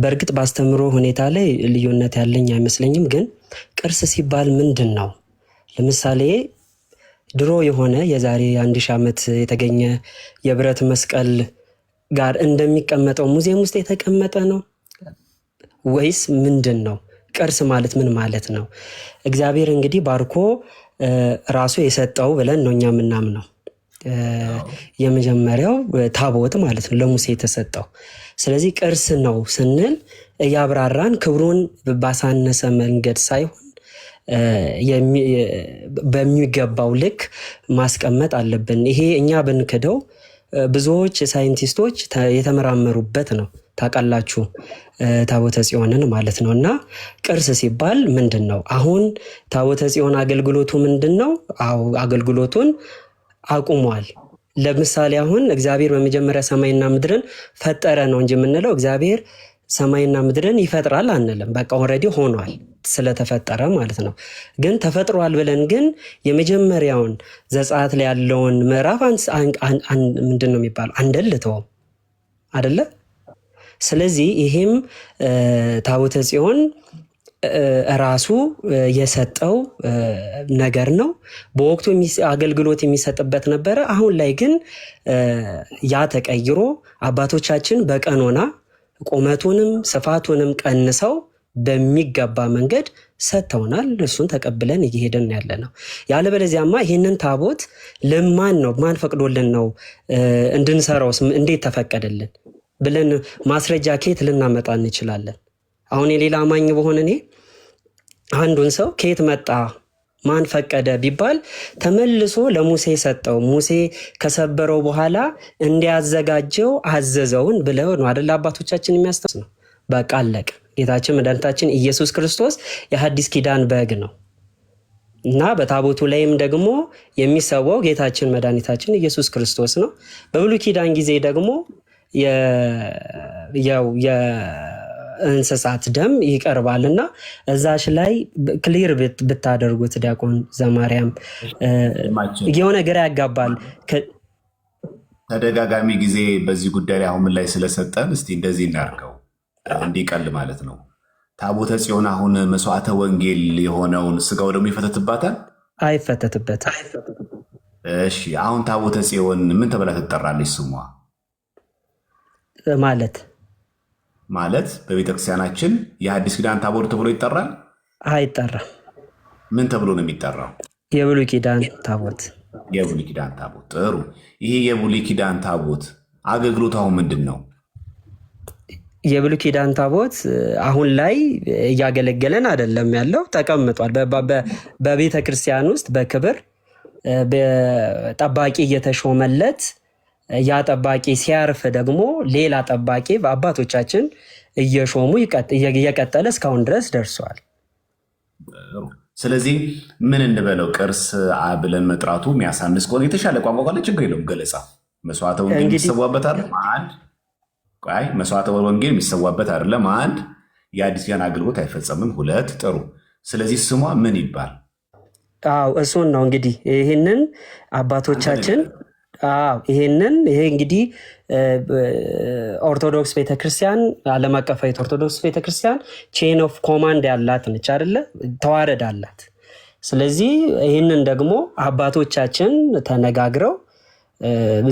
በእርግጥ ባስተምሮ ሁኔታ ላይ ልዩነት ያለኝ አይመስለኝም። ግን ቅርስ ሲባል ምንድን ነው? ለምሳሌ ድሮ የሆነ የዛሬ 1000 ዓመት የተገኘ የብረት መስቀል ጋር እንደሚቀመጠው ሙዚየም ውስጥ የተቀመጠ ነው ወይስ ምንድን ነው? ቅርስ ማለት ምን ማለት ነው? እግዚአብሔር እንግዲህ ባርኮ ራሱ የሰጠው ብለን ነው እኛ የምናምነው። የመጀመሪያው ታቦት ማለት ነው ለሙሴ የተሰጠው። ስለዚህ ቅርስ ነው ስንል እያብራራን ክብሩን ባሳነሰ መንገድ ሳይሆን በሚገባው ልክ ማስቀመጥ አለብን። ይሄ እኛ ብንክደው ብዙዎች ሳይንቲስቶች የተመራመሩበት ነው። ታውቃላችሁ ታቦተ ጽዮንን ማለት ነው። እና ቅርስ ሲባል ምንድን ነው? አሁን ታቦተ ጽዮን አገልግሎቱ ምንድን ነው? አገልግሎቱን አቁሟል። ለምሳሌ አሁን እግዚአብሔር በመጀመሪያ ሰማይና ምድርን ፈጠረ ነው እንጂ የምንለው እግዚአብሔር ሰማይና ምድርን ይፈጥራል አንልም። በቃ ኦልሬዲ ሆኗል ስለተፈጠረ ማለት ነው። ግን ተፈጥሯል ብለን ግን የመጀመሪያውን ዘጸአት ላይ ያለውን ምዕራፍ ምንድን ነው የሚባለው አንደልተውም አደለ? ስለዚህ ይሄም ታቦተ ጽዮን ራሱ የሰጠው ነገር ነው። በወቅቱ አገልግሎት የሚሰጥበት ነበረ። አሁን ላይ ግን ያ ተቀይሮ አባቶቻችን በቀኖና ቁመቱንም ስፋቱንም ቀንሰው በሚገባ መንገድ ሰጥተውናል። እሱን ተቀብለን እየሄድን ያለ ነው። ያለበለዚያማ ይህንን ታቦት ለማን ነው ማን ፈቅዶልን ነው እንድንሰራውስ እንዴት ተፈቀደልን ብለን ማስረጃ ከየት ልናመጣ እንችላለን? አሁን የሌላ አማኝ በሆነ እኔ አንዱን ሰው ከየት መጣ ማን ፈቀደ ቢባል ተመልሶ ለሙሴ ሰጠው፣ ሙሴ ከሰበረው በኋላ እንዲያዘጋጀው አዘዘውን ብለው ነው አይደል አባቶቻችን የሚያስተምሩት ነው። በቃ አለቀ። ጌታችን መድኃኒታችን ኢየሱስ ክርስቶስ የሐዲስ ኪዳን በግ ነው እና በታቦቱ ላይም ደግሞ የሚሰዋው ጌታችን መድኃኒታችን ኢየሱስ ክርስቶስ ነው። በብሉይ ኪዳን ጊዜ ደግሞ የእንስሳት ደም ይቀርባል እና እዛሽ ላይ ክሊር ብታደርጉት ዲያቆን ዘማርያም የሆነ ግራ ያጋባል። ተደጋጋሚ ጊዜ በዚህ ጉዳይ ላይ አሁን ምን ላይ ስለሰጠን እስቲ እንደዚህ እናድርገው እንዲቀል ማለት ነው። ታቦተ ጽዮን አሁን መስዋዕተ ወንጌል የሆነውን ስጋው ደግሞ ይፈተትባታል አይፈተትበትም? እሺ አሁን ታቦተ ጽዮን ምን ተብላ ትጠራለች? ስሟ ማለት በቤተክርስቲያናችን የሐዲስ ኪዳን ታቦት ተብሎ ይጠራል? አይጠራም። ምን ተብሎ ነው የሚጠራው? የብሉይ ኪዳን ታቦት። የብሉይ ኪዳን ታቦት። ጥሩ። ይሄ የብሉይ ኪዳን ታቦት አገልግሎት አሁን ምንድን ነው? የብሉይ ኪዳን ታቦት አሁን ላይ እያገለገለን አይደለም ያለው፣ ተቀምጧል በቤተ ክርስቲያን ውስጥ በክብር ጠባቂ እየተሾመለት፣ ያ ጠባቂ ሲያርፍ ደግሞ ሌላ ጠባቂ በአባቶቻችን እየሾሙ እየቀጠለ እስካሁን ድረስ ደርሰዋል። ስለዚህ ምን እንበለው? ቅርስ ብለን መጥራቱ የሚያሳንስ ከሆነ የተሻለ ቋንቋ ካለ ችግር የለውም። ገለጻ መስዋዕተ ወንጌል የሚሰዋበት አይደለም። መስዋዕተ ወንጌል የሚሰዋበት አይደለም። አንድ የአዲስ ኪዳን አገልግሎት አይፈጸምም። ሁለት ጥሩ። ስለዚህ ስሟ ምን ይባል? እሱን ነው እንግዲህ ይህንን አባቶቻችን ይሄ እንግዲህ ኦርቶዶክስ ቤተክርስቲያን ዓለም አቀፋዊት ኦርቶዶክስ ቤተክርስቲያን ቼን ኦፍ ኮማንድ ያላት ነች አይደለ? ተዋረድ አላት። ስለዚህ ይህንን ደግሞ አባቶቻችን ተነጋግረው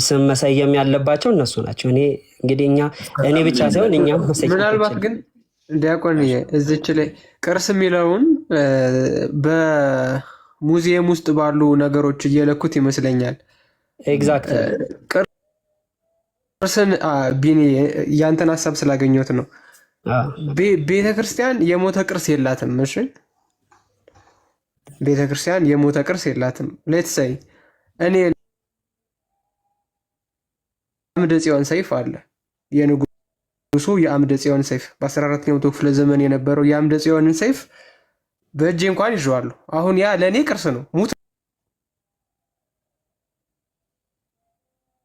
ስም መሰየም ያለባቸው እነሱ ናቸው። እኔ ብቻ ሳይሆን እኛም ምናልባት ግን ዲያቆን እዚች ላይ ቅርስ የሚለውን በሙዚየም ውስጥ ባሉ ነገሮች እየለኩት ይመስለኛል። ኤግዛክት ቅርስን ቢኒ ያንተን ሀሳብ ስላገኘሁት ነው። ቤተክርስቲያን የሞተ ቅርስ የላትም። እሺ ቤተክርስቲያን የሞተ ቅርስ የላትም። ሌትስ ሰይ እኔ አምደ ጽዮን ሰይፍ አለ የንጉ ንጉሱ የአምደ ጽዮን ሰይፍ በ14ኛው መቶ ክፍለ ዘመን የነበረው የአምደ ጽዮንን ሰይፍ በእጄ እንኳን ይዤዋለሁ። አሁን ያ ለእኔ ቅርስ ነው፣ ሙት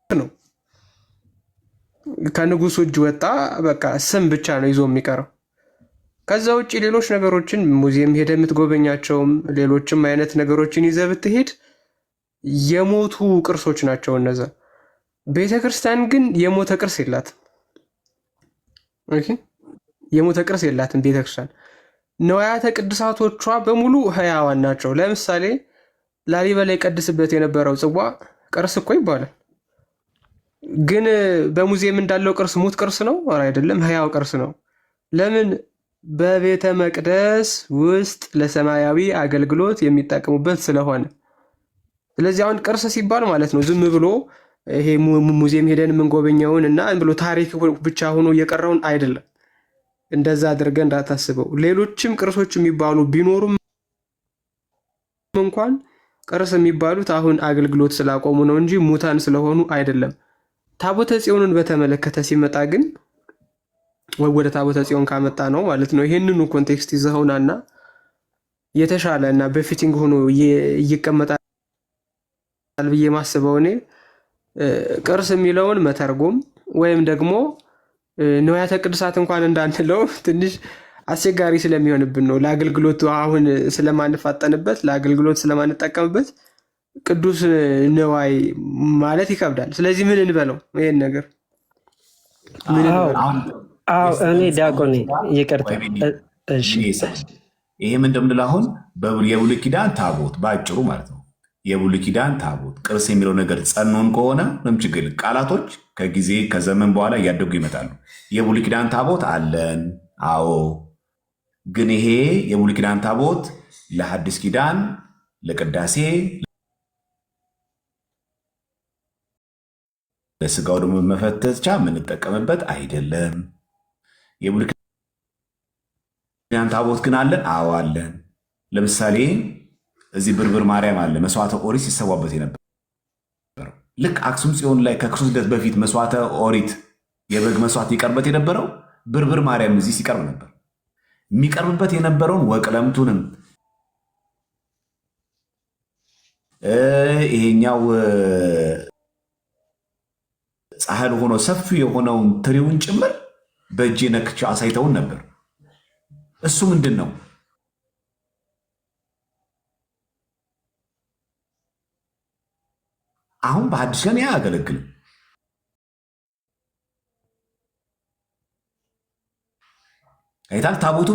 ነው። ከንጉሱ እጅ ወጣ፣ በቃ ስም ብቻ ነው ይዞ የሚቀረው። ከዛ ውጭ ሌሎች ነገሮችን ሙዚየም ሄደ የምትጎበኛቸውም ሌሎችም አይነት ነገሮችን ይዘህ ብትሄድ የሞቱ ቅርሶች ናቸው እነዛ። ቤተ ክርስቲያን ግን የሞተ ቅርስ የላትም። ኦኬ፣ የሞተ ቅርስ የላትም ቤተ ክርስቲያን። ንዋያተ ቅድሳቶቿ በሙሉ ህያዋን ናቸው። ለምሳሌ ላሊበላ ይቀድስበት የነበረው ጽዋ ቅርስ እኮ ይባላል። ግን በሙዚየም እንዳለው ቅርስ ሙት ቅርስ ነው? ኧረ አይደለም፣ ህያው ቅርስ ነው። ለምን? በቤተ መቅደስ ውስጥ ለሰማያዊ አገልግሎት የሚጠቀሙበት ስለሆነ። ስለዚህ አሁን ቅርስ ሲባል ማለት ነው ዝም ብሎ ይሄ ሙዚየም ሄደን የምንጎበኘውን እና ብሎ ታሪክ ብቻ ሆኖ እየቀረውን አይደለም። እንደዛ አድርገን እንዳታስበው። ሌሎችም ቅርሶች የሚባሉ ቢኖሩም እንኳን ቅርስ የሚባሉት አሁን አገልግሎት ስላቆሙ ነው እንጂ ሙታን ስለሆኑ አይደለም። ታቦተ ጽዮንን በተመለከተ ሲመጣ ግን ወደ ታቦተ ጽዮን ካመጣ ነው ማለት ነው ይሄንኑ ኮንቴክስት ይዘውናና የተሻለ እና በፊቲንግ ሆኖ ይቀመጣል ብዬ ማስበው እኔ ቅርስ የሚለውን መተርጎም ወይም ደግሞ ንዋያተ ቅድሳት እንኳን እንዳንለው ትንሽ አስቸጋሪ ስለሚሆንብን ነው። ለአገልግሎቱ አሁን ስለማንፋጠንበት ለአገልግሎት ስለማንጠቀምበት ቅዱስ ንዋይ ማለት ይከብዳል። ስለዚህ ምን እንበለው ይሄን ነገር? እኔ ዲያቆን ይቅርታ፣ ይሄ ምን እንደምንል አሁን የብሉይ ኪዳን ታቦት በአጭሩ ማለት ነው። የብሉይ ኪዳን ታቦት ቅርስ የሚለው ነገር ጸኖን ከሆነ ምንም ችግር የለም። ቃላቶች ከጊዜ ከዘመን በኋላ እያደጉ ይመጣሉ። የብሉይ ኪዳን ታቦት አለን፣ አዎ። ግን ይሄ የብሉይ ኪዳን ታቦት ለሐዲስ ኪዳን ለቅዳሴ ለስጋው ደግሞ መፈተቻ የምንጠቀምበት አይደለም። የብሉይ ኪዳን ታቦት ግን አለን፣ አዎ አለን። ለምሳሌ እዚህ ብርብር ማርያም አለ፣ መስዋዕተ ኦሪት ሲሰዋበት የነበረው ልክ አክሱም ጽዮን ላይ ከክርስቶስ ልደት በፊት መስዋዕተ ኦሪት የበግ መስዋዕት ይቀርበት የነበረው ብርብር ማርያም እዚህ ሲቀርብ ነበር። የሚቀርብበት የነበረውን ወቅለምቱንም ይሄኛው ጻሕል ሆኖ ሰፊ የሆነውን ትሪውን ጭምር በእጄ ነክቼ አሳይተውን ነበር። እሱ ምንድን ነው? አሁን በሐዲስ ኪዳን ያ አያገለግልም። አይታል ታቦቱ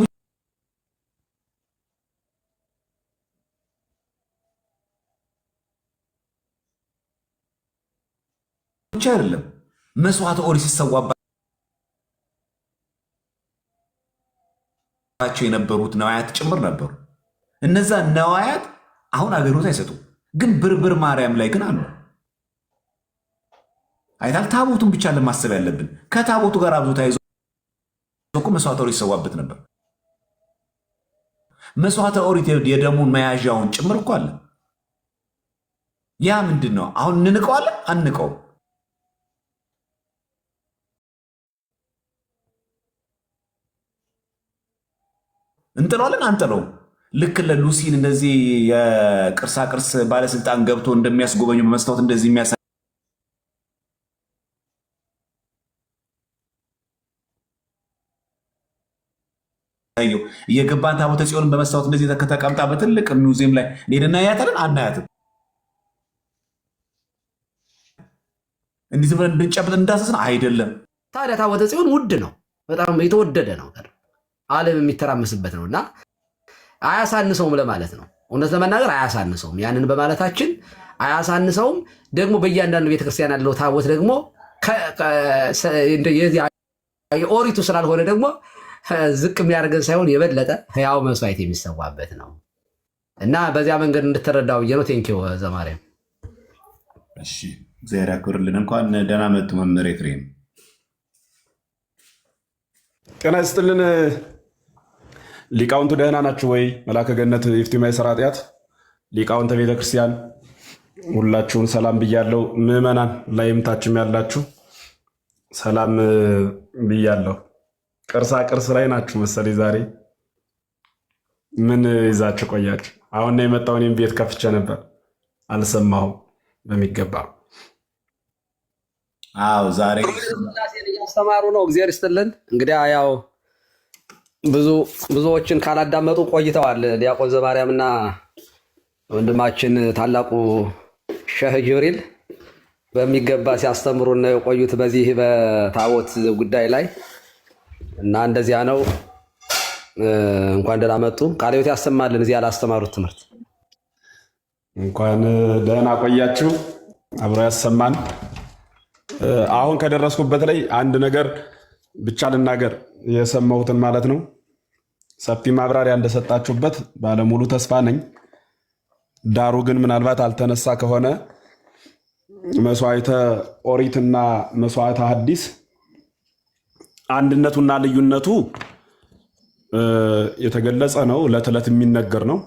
ብቻ አይደለም፣ መስዋዕተ ኦሪት ሲሰዋባቸው የነበሩት ነዋያት ጭምር ነበሩ። እነዛ ነዋያት አሁን አገልግሎት አይሰጡም፣ ግን ብርብር ማርያም ላይ ግን አሉ። አይታል ታቦቱን ብቻ ለማሰብ ያለብን ከታቦቱ ጋር አብዞ ተያይዞ እኮ መስዋዕተ ኦሪት ይሰዋበት ነበር። መስዋዕተ ኦሪት የደሙን መያዣውን ጭምር እኮ አለ። ያ ምንድን ነው? አሁን እንንቀዋለን? አንቀው። እንጥለዋለን? አንጥለው። ልክ ለሉሲን እንደዚህ የቅርሳ ቅርስ ባለስልጣን ገብቶ እንደሚያስጎበኙ በመስታወት እንደዚህ የሚያሳ እየገባን ታቦተ ጽዮንን በመስታወት እንደዚህ ተቀምጣ በትልቅ ሚውዚየም ላይ ሄደና ያያታልን? አናያትም። እንዲህ ብለን እንድንጨብጥ እንዳሰስን አይደለም። ታዲያ ታቦተ ጽዮን ውድ ነው፣ በጣም የተወደደ ነው፣ ዓለም የሚተራመስበት ነው እና አያሳንሰውም ለማለት ነው። እውነት ለመናገር አያሳንሰውም። ያንን በማለታችን አያሳንሰውም። ደግሞ በእያንዳንዱ ቤተክርስቲያን ያለው ታቦት ደግሞ የኦሪቱ ስላልሆነ ደግሞ ዝቅ የሚያደርገን ሳይሆን የበለጠ ህያው መስዋዕት የሚሰዋበት ነው እና በዚያ መንገድ እንድትረዳው ብዬ ነው። ቴንኪው ዘማርያም። እሺ እግዚአብሔር ያክብርልን። እንኳን ደህና መጡ መምህር ኤፍሬም። ጤና ይስጥልን። ሊቃውንቱ ደህና ናችሁ ወይ? መላከ ገነት ይፍቲማ የሰራ ኃጢአት ሊቃውንተ ቤተክርስቲያን ሁላችሁን ሰላም ብያለሁ። ምዕመናን ላይም ታችም ያላችሁ ሰላም ብያለሁ። ቅርሳ ቅርስ ላይ ናችሁ መሰለኝ ዛሬ። ምን ይዛችሁ ቆያችሁ? አሁን ነው የመጣው። እኔም ቤት ከፍቼ ነበር አልሰማሁም በሚገባ። አዎ ዛሬ እያስተማሩ ነው። እግዚአብሔር ይስጥልን። እንግዲህ ያው ብዙዎችን ካላዳመጡ ቆይተዋል። ዲያቆን ዘማርያምና ወንድማችን ታላቁ ሸህ ጅብሪል በሚገባ ሲያስተምሩ ነው የቆዩት በዚህ በታቦት ጉዳይ ላይ እና እንደዚያ ነው። እንኳን ደህና መጡ። ቃለ ሕይወት ያሰማልን። እዚህ ያላስተማሩት ትምህርት እንኳን ደህና ቆያችሁ። አብሮ ያሰማን። አሁን ከደረስኩበት ላይ አንድ ነገር ብቻ ልናገር፣ የሰማሁትን ማለት ነው። ሰፊ ማብራሪያ እንደሰጣችሁበት ባለሙሉ ተስፋ ነኝ። ዳሩ ግን ምናልባት አልተነሳ ከሆነ መስዋዕተ ኦሪትና መስዋዕተ ሐዲስ አንድነቱና ልዩነቱ የተገለጸ ነው። ዕለት ዕለት የሚነገር ነው።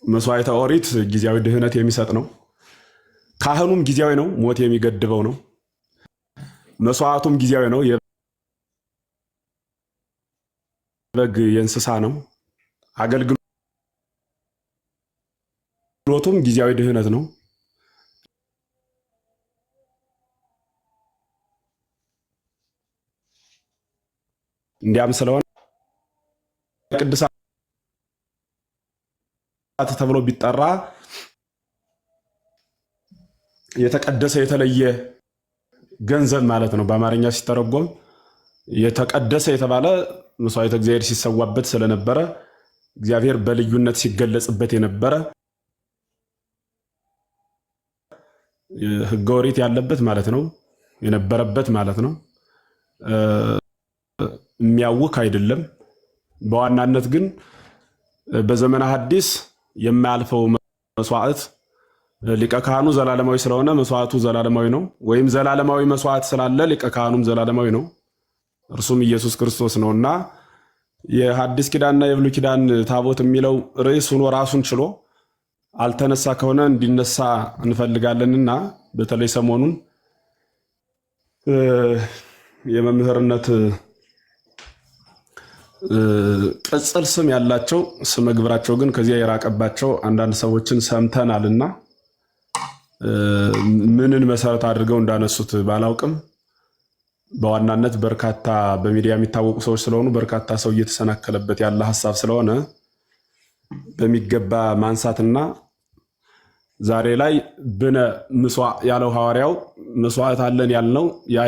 መስዋዕተ ኦሪት ጊዜያዊ ድህነት የሚሰጥ ነው። ካህኑም ጊዜያዊ ነው፣ ሞት የሚገድበው ነው። መስዋዕቱም ጊዜያዊ ነው፣ የበግ የእንስሳ ነው። አገልግሎቱም ጊዜያዊ ድህነት ነው። እንዲያም ስለሆነ ቅድሳት ተብሎ ቢጠራ የተቀደሰ የተለየ ገንዘብ ማለት ነው። በአማርኛ ሲተረጎም የተቀደሰ የተባለ መስዋዕተ እግዚአብሔር ሲሰዋበት ስለነበረ እግዚአብሔር በልዩነት ሲገለጽበት የነበረ ሕገ ኦሪት ያለበት ማለት ነው፣ የነበረበት ማለት ነው። የሚያውክ አይደለም። በዋናነት ግን በዘመነ ሐዲስ የማያልፈው መስዋዕት ሊቀ ካህኑ ዘላለማዊ ስለሆነ መስዋዕቱ ዘላለማዊ ነው። ወይም ዘላለማዊ መስዋዕት ስላለ ሊቀ ካህኑም ዘላለማዊ ነው፣ እርሱም ኢየሱስ ክርስቶስ ነውና የሐዲስ ኪዳንና የብሉይ ኪዳን ታቦት የሚለው ርዕስ ሆኖ ራሱን ችሎ አልተነሳ ከሆነ እንዲነሳ እንፈልጋለንና በተለይ ሰሞኑን የመምህርነት ቅጽል ስም ያላቸው ስመ ግብራቸው ግን ከዚያ የራቀባቸው አንዳንድ ሰዎችን ሰምተናልና ምንን መሰረት አድርገው እንዳነሱት ባላውቅም በዋናነት በርካታ በሚዲያ የሚታወቁ ሰዎች ስለሆኑ በርካታ ሰው እየተሰናከለበት ያለ ሐሳብ ስለሆነ በሚገባ ማንሳትና ዛሬ ላይ ብነ ምስዋዕ ያለው ሐዋርያው መስዋዕት አለን ያልነው ያ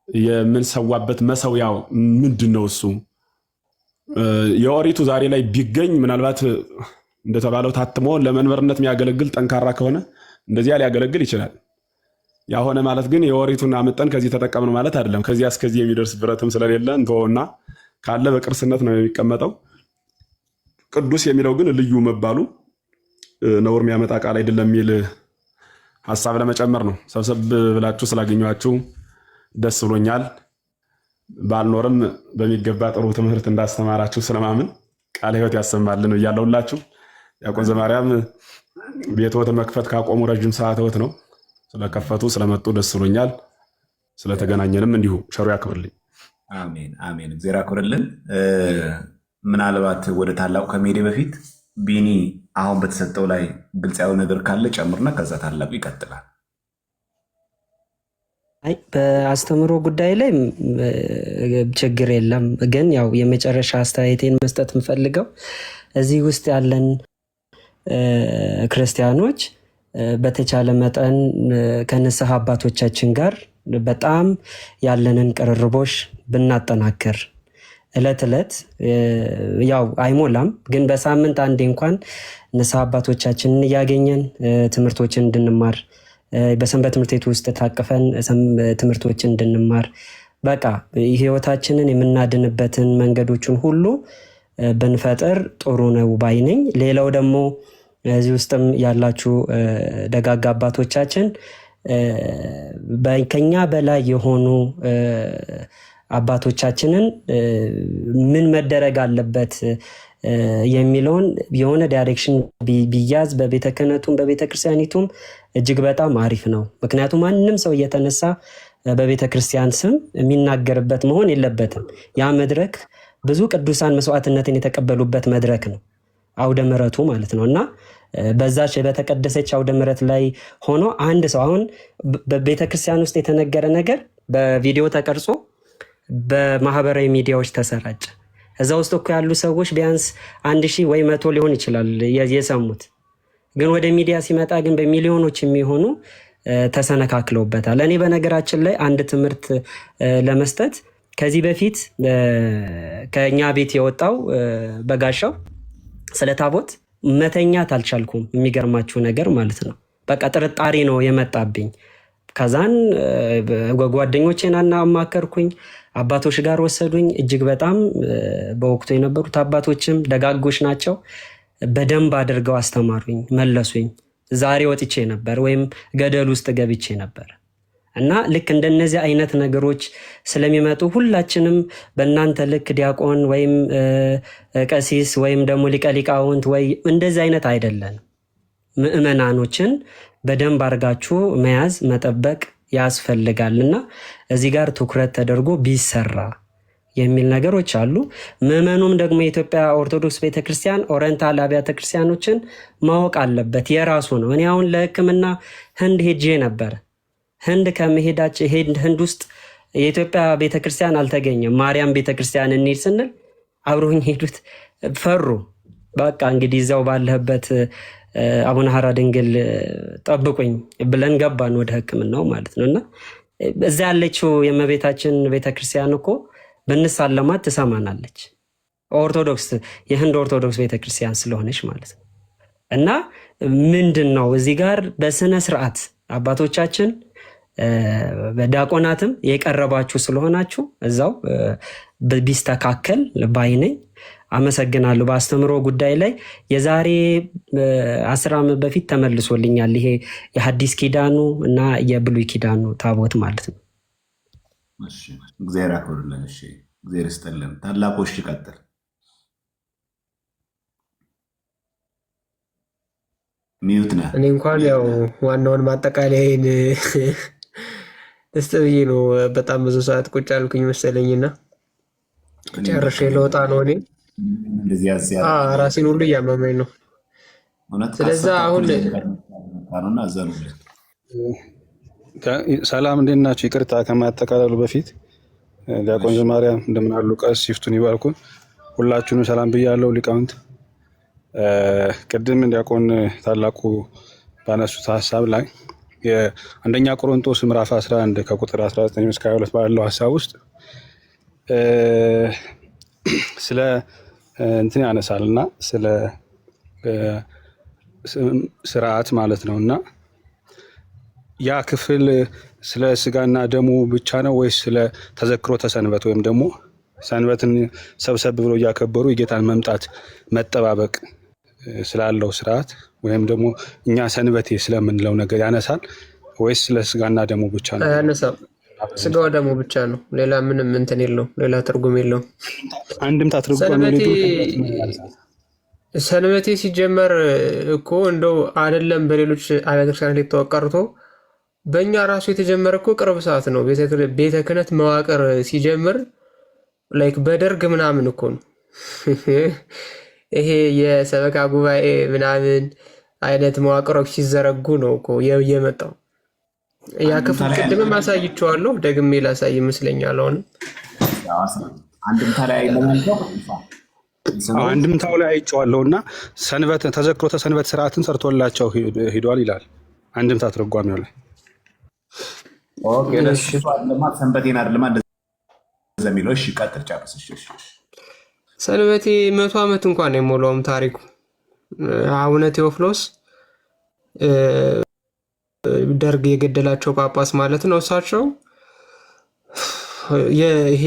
የምንሰዋበት መሰዊያው ምንድን ነው? እሱ የኦሪቱ ዛሬ ላይ ቢገኝ ምናልባት እንደተባለው ታትሞ ለመንበርነት የሚያገለግል ጠንካራ ከሆነ እንደዚያ ሊያገለግል ይችላል። ያሆነ ማለት ግን የኦሪቱን አመጠን ከዚህ ተጠቀምን ማለት አይደለም። ከዚያ እስከዚህ የሚደርስ ብረትም ስለሌለ እንተወውና ካለ በቅርስነት ነው የሚቀመጠው። ቅዱስ የሚለው ግን ልዩ መባሉ ነውር የሚያመጣ ቃል አይደለም የሚል ሐሳብ ለመጨመር ነው። ሰብሰብ ብላችሁ ስላገኘኋችሁ ደስ ብሎኛል። ባልኖርም በሚገባ ጥሩ ትምህርት እንዳስተማራችሁ ስለማምን ቃለ ሕይወት ያሰማልን እያለሁላችሁ። ዲያቆን ዘማርያም ቤትዎት መክፈት ካቆሙ ረጅም ሰዓትዎት ነው። ስለከፈቱ ስለመጡ ደስ ብሎኛል። ስለተገናኘንም እንዲሁ ቸሩ ያክብርልኝ። አሜን አሜን። እግዚአብሔር ያክብርልን። ምናልባት ወደ ታላቁ ከመሄዴ በፊት ቢኒ አሁን በተሰጠው ላይ ግልጽ ያለው ነገር ካለ ጨምርና ከዛ ታላቁ ይቀጥላል። በአስተምሮ ጉዳይ ላይ ችግር የለም። ግን ያው የመጨረሻ አስተያየቴን መስጠት የምፈልገው እዚህ ውስጥ ያለን ክርስቲያኖች በተቻለ መጠን ከንስሐ አባቶቻችን ጋር በጣም ያለንን ቅርርቦሽ ብናጠናክር ዕለት ዕለት ያው አይሞላም፣ ግን በሳምንት አንዴ እንኳን ንስሐ አባቶቻችንን እያገኘን ትምህርቶችን እንድንማር በሰንበት ትምህርት ቤት ውስጥ ታቅፈን ትምህርቶችን እንድንማር በቃ ህይወታችንን የምናድንበትን መንገዶችን ሁሉ ብንፈጥር ጥሩ ነው ባይ ነኝ። ሌላው ደግሞ እዚህ ውስጥም ያላችሁ ደጋጋ አባቶቻችን ከኛ በላይ የሆኑ አባቶቻችንን ምን መደረግ አለበት የሚለውን የሆነ ዳይሬክሽን ቢያዝ በቤተ ክህነቱም በቤተ ክርስቲያኒቱም እጅግ በጣም አሪፍ ነው። ምክንያቱም ማንም ሰው እየተነሳ በቤተ ክርስቲያን ስም የሚናገርበት መሆን የለበትም። ያ መድረክ ብዙ ቅዱሳን መስዋዕትነትን የተቀበሉበት መድረክ ነው፣ አውደ ምሕረቱ ማለት ነው። እና በዛች በተቀደሰች አውደ ምሕረት ላይ ሆኖ አንድ ሰው አሁን በቤተ ክርስቲያን ውስጥ የተነገረ ነገር በቪዲዮ ተቀርጾ በማህበራዊ ሚዲያዎች ተሰራጨ። እዛ ውስጥ እኮ ያሉ ሰዎች ቢያንስ 1000 ወይ 100 ሊሆን ይችላል የሰሙት። ግን ወደ ሚዲያ ሲመጣ ግን በሚሊዮኖች የሚሆኑ ተሰነካክለውበታል። እኔ በነገራችን ላይ አንድ ትምህርት ለመስጠት ከዚህ በፊት ከኛ ቤት የወጣው በጋሻው ስለ ታቦት መተኛት አልቻልኩም። የሚገርማችሁ ነገር ማለት ነው በቃ ጥርጣሬ ነው የመጣብኝ። ከዛን ጓደኞቼን አማከርኩኝ፣ አባቶች ጋር ወሰዱኝ። እጅግ በጣም በወቅቱ የነበሩት አባቶችም ደጋጎች ናቸው። በደንብ አድርገው አስተማሩኝ፣ መለሱኝ። ዛሬ ወጥቼ ነበር ወይም ገደል ውስጥ ገብቼ ነበር። እና ልክ እንደነዚህ አይነት ነገሮች ስለሚመጡ ሁላችንም በእናንተ ልክ ዲያቆን ወይም ቀሲስ ወይም ደግሞ ሊቀ ሊቃውንት ወይ እንደዚህ አይነት አይደለን። ምእመናኖችን በደንብ አድርጋችሁ መያዝ መጠበቅ ያስፈልጋልና እዚህ ጋር ትኩረት ተደርጎ ቢሰራ የሚል ነገሮች አሉ። ምዕመኑም ደግሞ የኢትዮጵያ ኦርቶዶክስ ቤተክርስቲያን ኦሪየንታል አብያተ ክርስቲያኖችን ማወቅ አለበት፣ የራሱ ነው። እኔ አሁን ለሕክምና ህንድ ሄጄ ነበር። ህንድ ከመሄዳችን ህንድ ውስጥ የኢትዮጵያ ቤተክርስቲያን አልተገኘም። ማርያም ቤተክርስቲያን እንሂድ ስንል አብሮኝ ሄዱት ፈሩ። በቃ እንግዲህ እዛው ባለህበት አቡነ ሐራ ድንግል ጠብቁኝ ብለን ገባን ወደ ሕክምናው ማለት ነው። እና እዛ ያለችው የእመቤታችን ቤተክርስቲያን እኮ ብንሳለማት ትሰማናለች። ኦርቶዶክስ የህንድ ኦርቶዶክስ ቤተክርስቲያን ስለሆነች ማለት ነው። እና ምንድን ነው እዚህ ጋር በስነ ስርዓት አባቶቻችን በዲያቆናትም የቀረባችሁ ስለሆናችሁ እዛው ቢስተካከል ባይነኝ። አመሰግናለሁ። በአስተምሮ ጉዳይ ላይ የዛሬ 10 ዓመት በፊት ተመልሶልኛል። ይሄ የሐዲስ ኪዳኑ እና የብሉይ ኪዳኑ ታቦት ማለት ነው። እግዚአብሔር ያክብርልን። እሺ እግዚአብሔር ይስጥልን። ታላቁ እሺ ቀጥል። ሚዩት ነህ። እኔ እንኳን ያው ዋናውን ማጠቃለያዬን ደስ ብዬ ነው። በጣም ብዙ ሰዓት ቁጭ አልኩኝ መሰለኝና ጨርሼ ለወጣ ነው። እኔ ራሴን ሁሉ እያመመኝ ነው። ስለዛ አሁን ሰላም እንዴት ናችሁ? ይቅርታ ከማጠቃለሉ በፊት ዲያቆን ዘማርያም እንደምን አሉ? ቀስ ይፍቱን ይባርኩን። ሁላችሁንም ሰላም ብያለሁ። ሊቃውንት ቅድም ዲያቆን ታላቁ ባነሱት ሀሳብ ላይ የአንደኛ ቆሮንቶስ ምዕራፍ 11 ከቁጥር 19 እስከ 22 ባለው ሀሳብ ውስጥ ስለ እንትን ያነሳል እና ስለ ስርዓት ማለት ነው። እና ያ ክፍል ስለ ስጋና ደሙ ብቻ ነው ወይስ ስለ ተዘክሮተ ሰንበት ወይም ደግሞ ሰንበትን ሰብሰብ ብሎ እያከበሩ የጌታን መምጣት መጠባበቅ ስላለው ስርዓት ወይም ደግሞ እኛ ሰንበቴ ስለምንለው ነገር ያነሳል ወይስ ስለ ስጋና ደሙ ብቻ ነው? ያነሳል። ስጋው ደሙ ብቻ ነው። ሌላ ምንም እንትን የለውም። ሌላ ትርጉም የለውም። አንድምታ ትርጉም ሰንበቴ ሲጀመር እኮ እንደው አይደለም በሌሎች አብያተ ክርስቲያናት ሊታወቅ ቀርቶ በእኛ ራሱ የተጀመረ እኮ ቅርብ ሰዓት ነው። ቤተ ክህነት መዋቅር ሲጀምር ላይክ በደርግ ምናምን እኮ ነው። ይሄ የሰበካ ጉባኤ ምናምን አይነት መዋቅሮች ሲዘረጉ ነው እኮ የመጣው። ያ ክፍል ቅድምም አሳይቼዋለሁ፣ ደግሜ ላሳይ ይመስለኛል። አሁንም አንድምታው ላይ አይቼዋለሁ እና ሰንበት ተዘክሮተ ሰንበት ስርዓትን ሰርቶላቸው ሂዷል ይላል አንድምታ ትርጓሜው ላይ። ሰንበቴን አይደለማ እንደሚለው። እሺ ቀጥል፣ ጨርስ። ሰንበቴ 100 ዓመት እንኳን የሞላውም ታሪኩ አቡነ ቴዎፍሎስ ደርግ የገደላቸው ጳጳስ ማለት ነው። እሳቸው ይሄ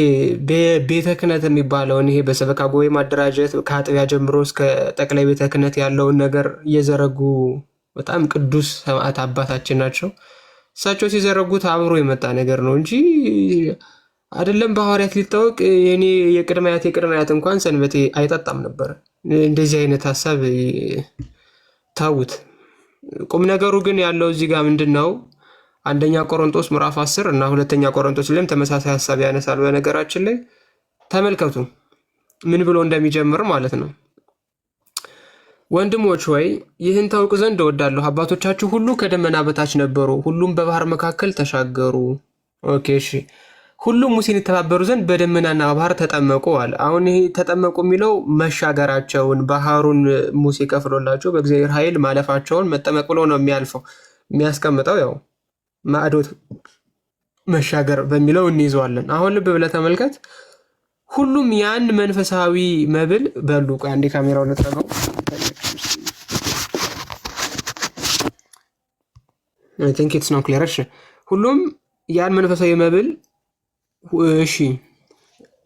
ቤተ ክህነት የሚባለውን ይሄ በሰበካ ጉባኤ ማደራጀት ከአጥቢያ ጀምሮ እስከ ጠቅላይ ቤተ ክህነት ያለውን ነገር እየዘረጉ በጣም ቅዱስ ሰማዕት አባታችን ናቸው። እሳቸው ሲዘረጉት አብሮ የመጣ ነገር ነው እንጂ አይደለም በሐዋርያት ሊታወቅ የኔ የቅድማያት እንኳን ሰንበቴ አይጠጣም ነበር። እንደዚህ አይነት ሀሳብ ታውት። ቁም ነገሩ ግን ያለው እዚህ ጋር ምንድነው? አንደኛ ቆሮንቶስ ምዕራፍ 10 እና ሁለተኛ ቆሮንቶስ ላይም ተመሳሳይ ሀሳብ ያነሳል። በነገራችን ላይ ተመልከቱ ምን ብሎ እንደሚጀምር ማለት ነው። ወንድሞች ሆይ ይህን ታውቁ ዘንድ እወዳለሁ፣ አባቶቻችሁ ሁሉ ከደመና በታች ነበሩ፣ ሁሉም በባህር መካከል ተሻገሩ። ኦኬ እሺ፣ ሁሉም ሙሴን የተባበሩ ዘንድ በደመናና በባህር ተጠመቁ አለ። አሁን ይሄ ተጠመቁ የሚለው መሻገራቸውን ባህሩን ሙሴ ከፍሎላቸው በእግዚአብሔር ኃይል ማለፋቸውን መጠመቅ ብሎ ነው የሚያስቀምጠው። ያው ማዕዶት መሻገር በሚለው እንይዘዋለን። አሁን ልብ ብለህ ተመልከት። ሁሉም ያን መንፈሳዊ መብል በሉ። አንዴ ካሜራው ልትረገው። I think it's not clear። እሺ ሁሉም ያን መንፈሳዊ መብል እሺ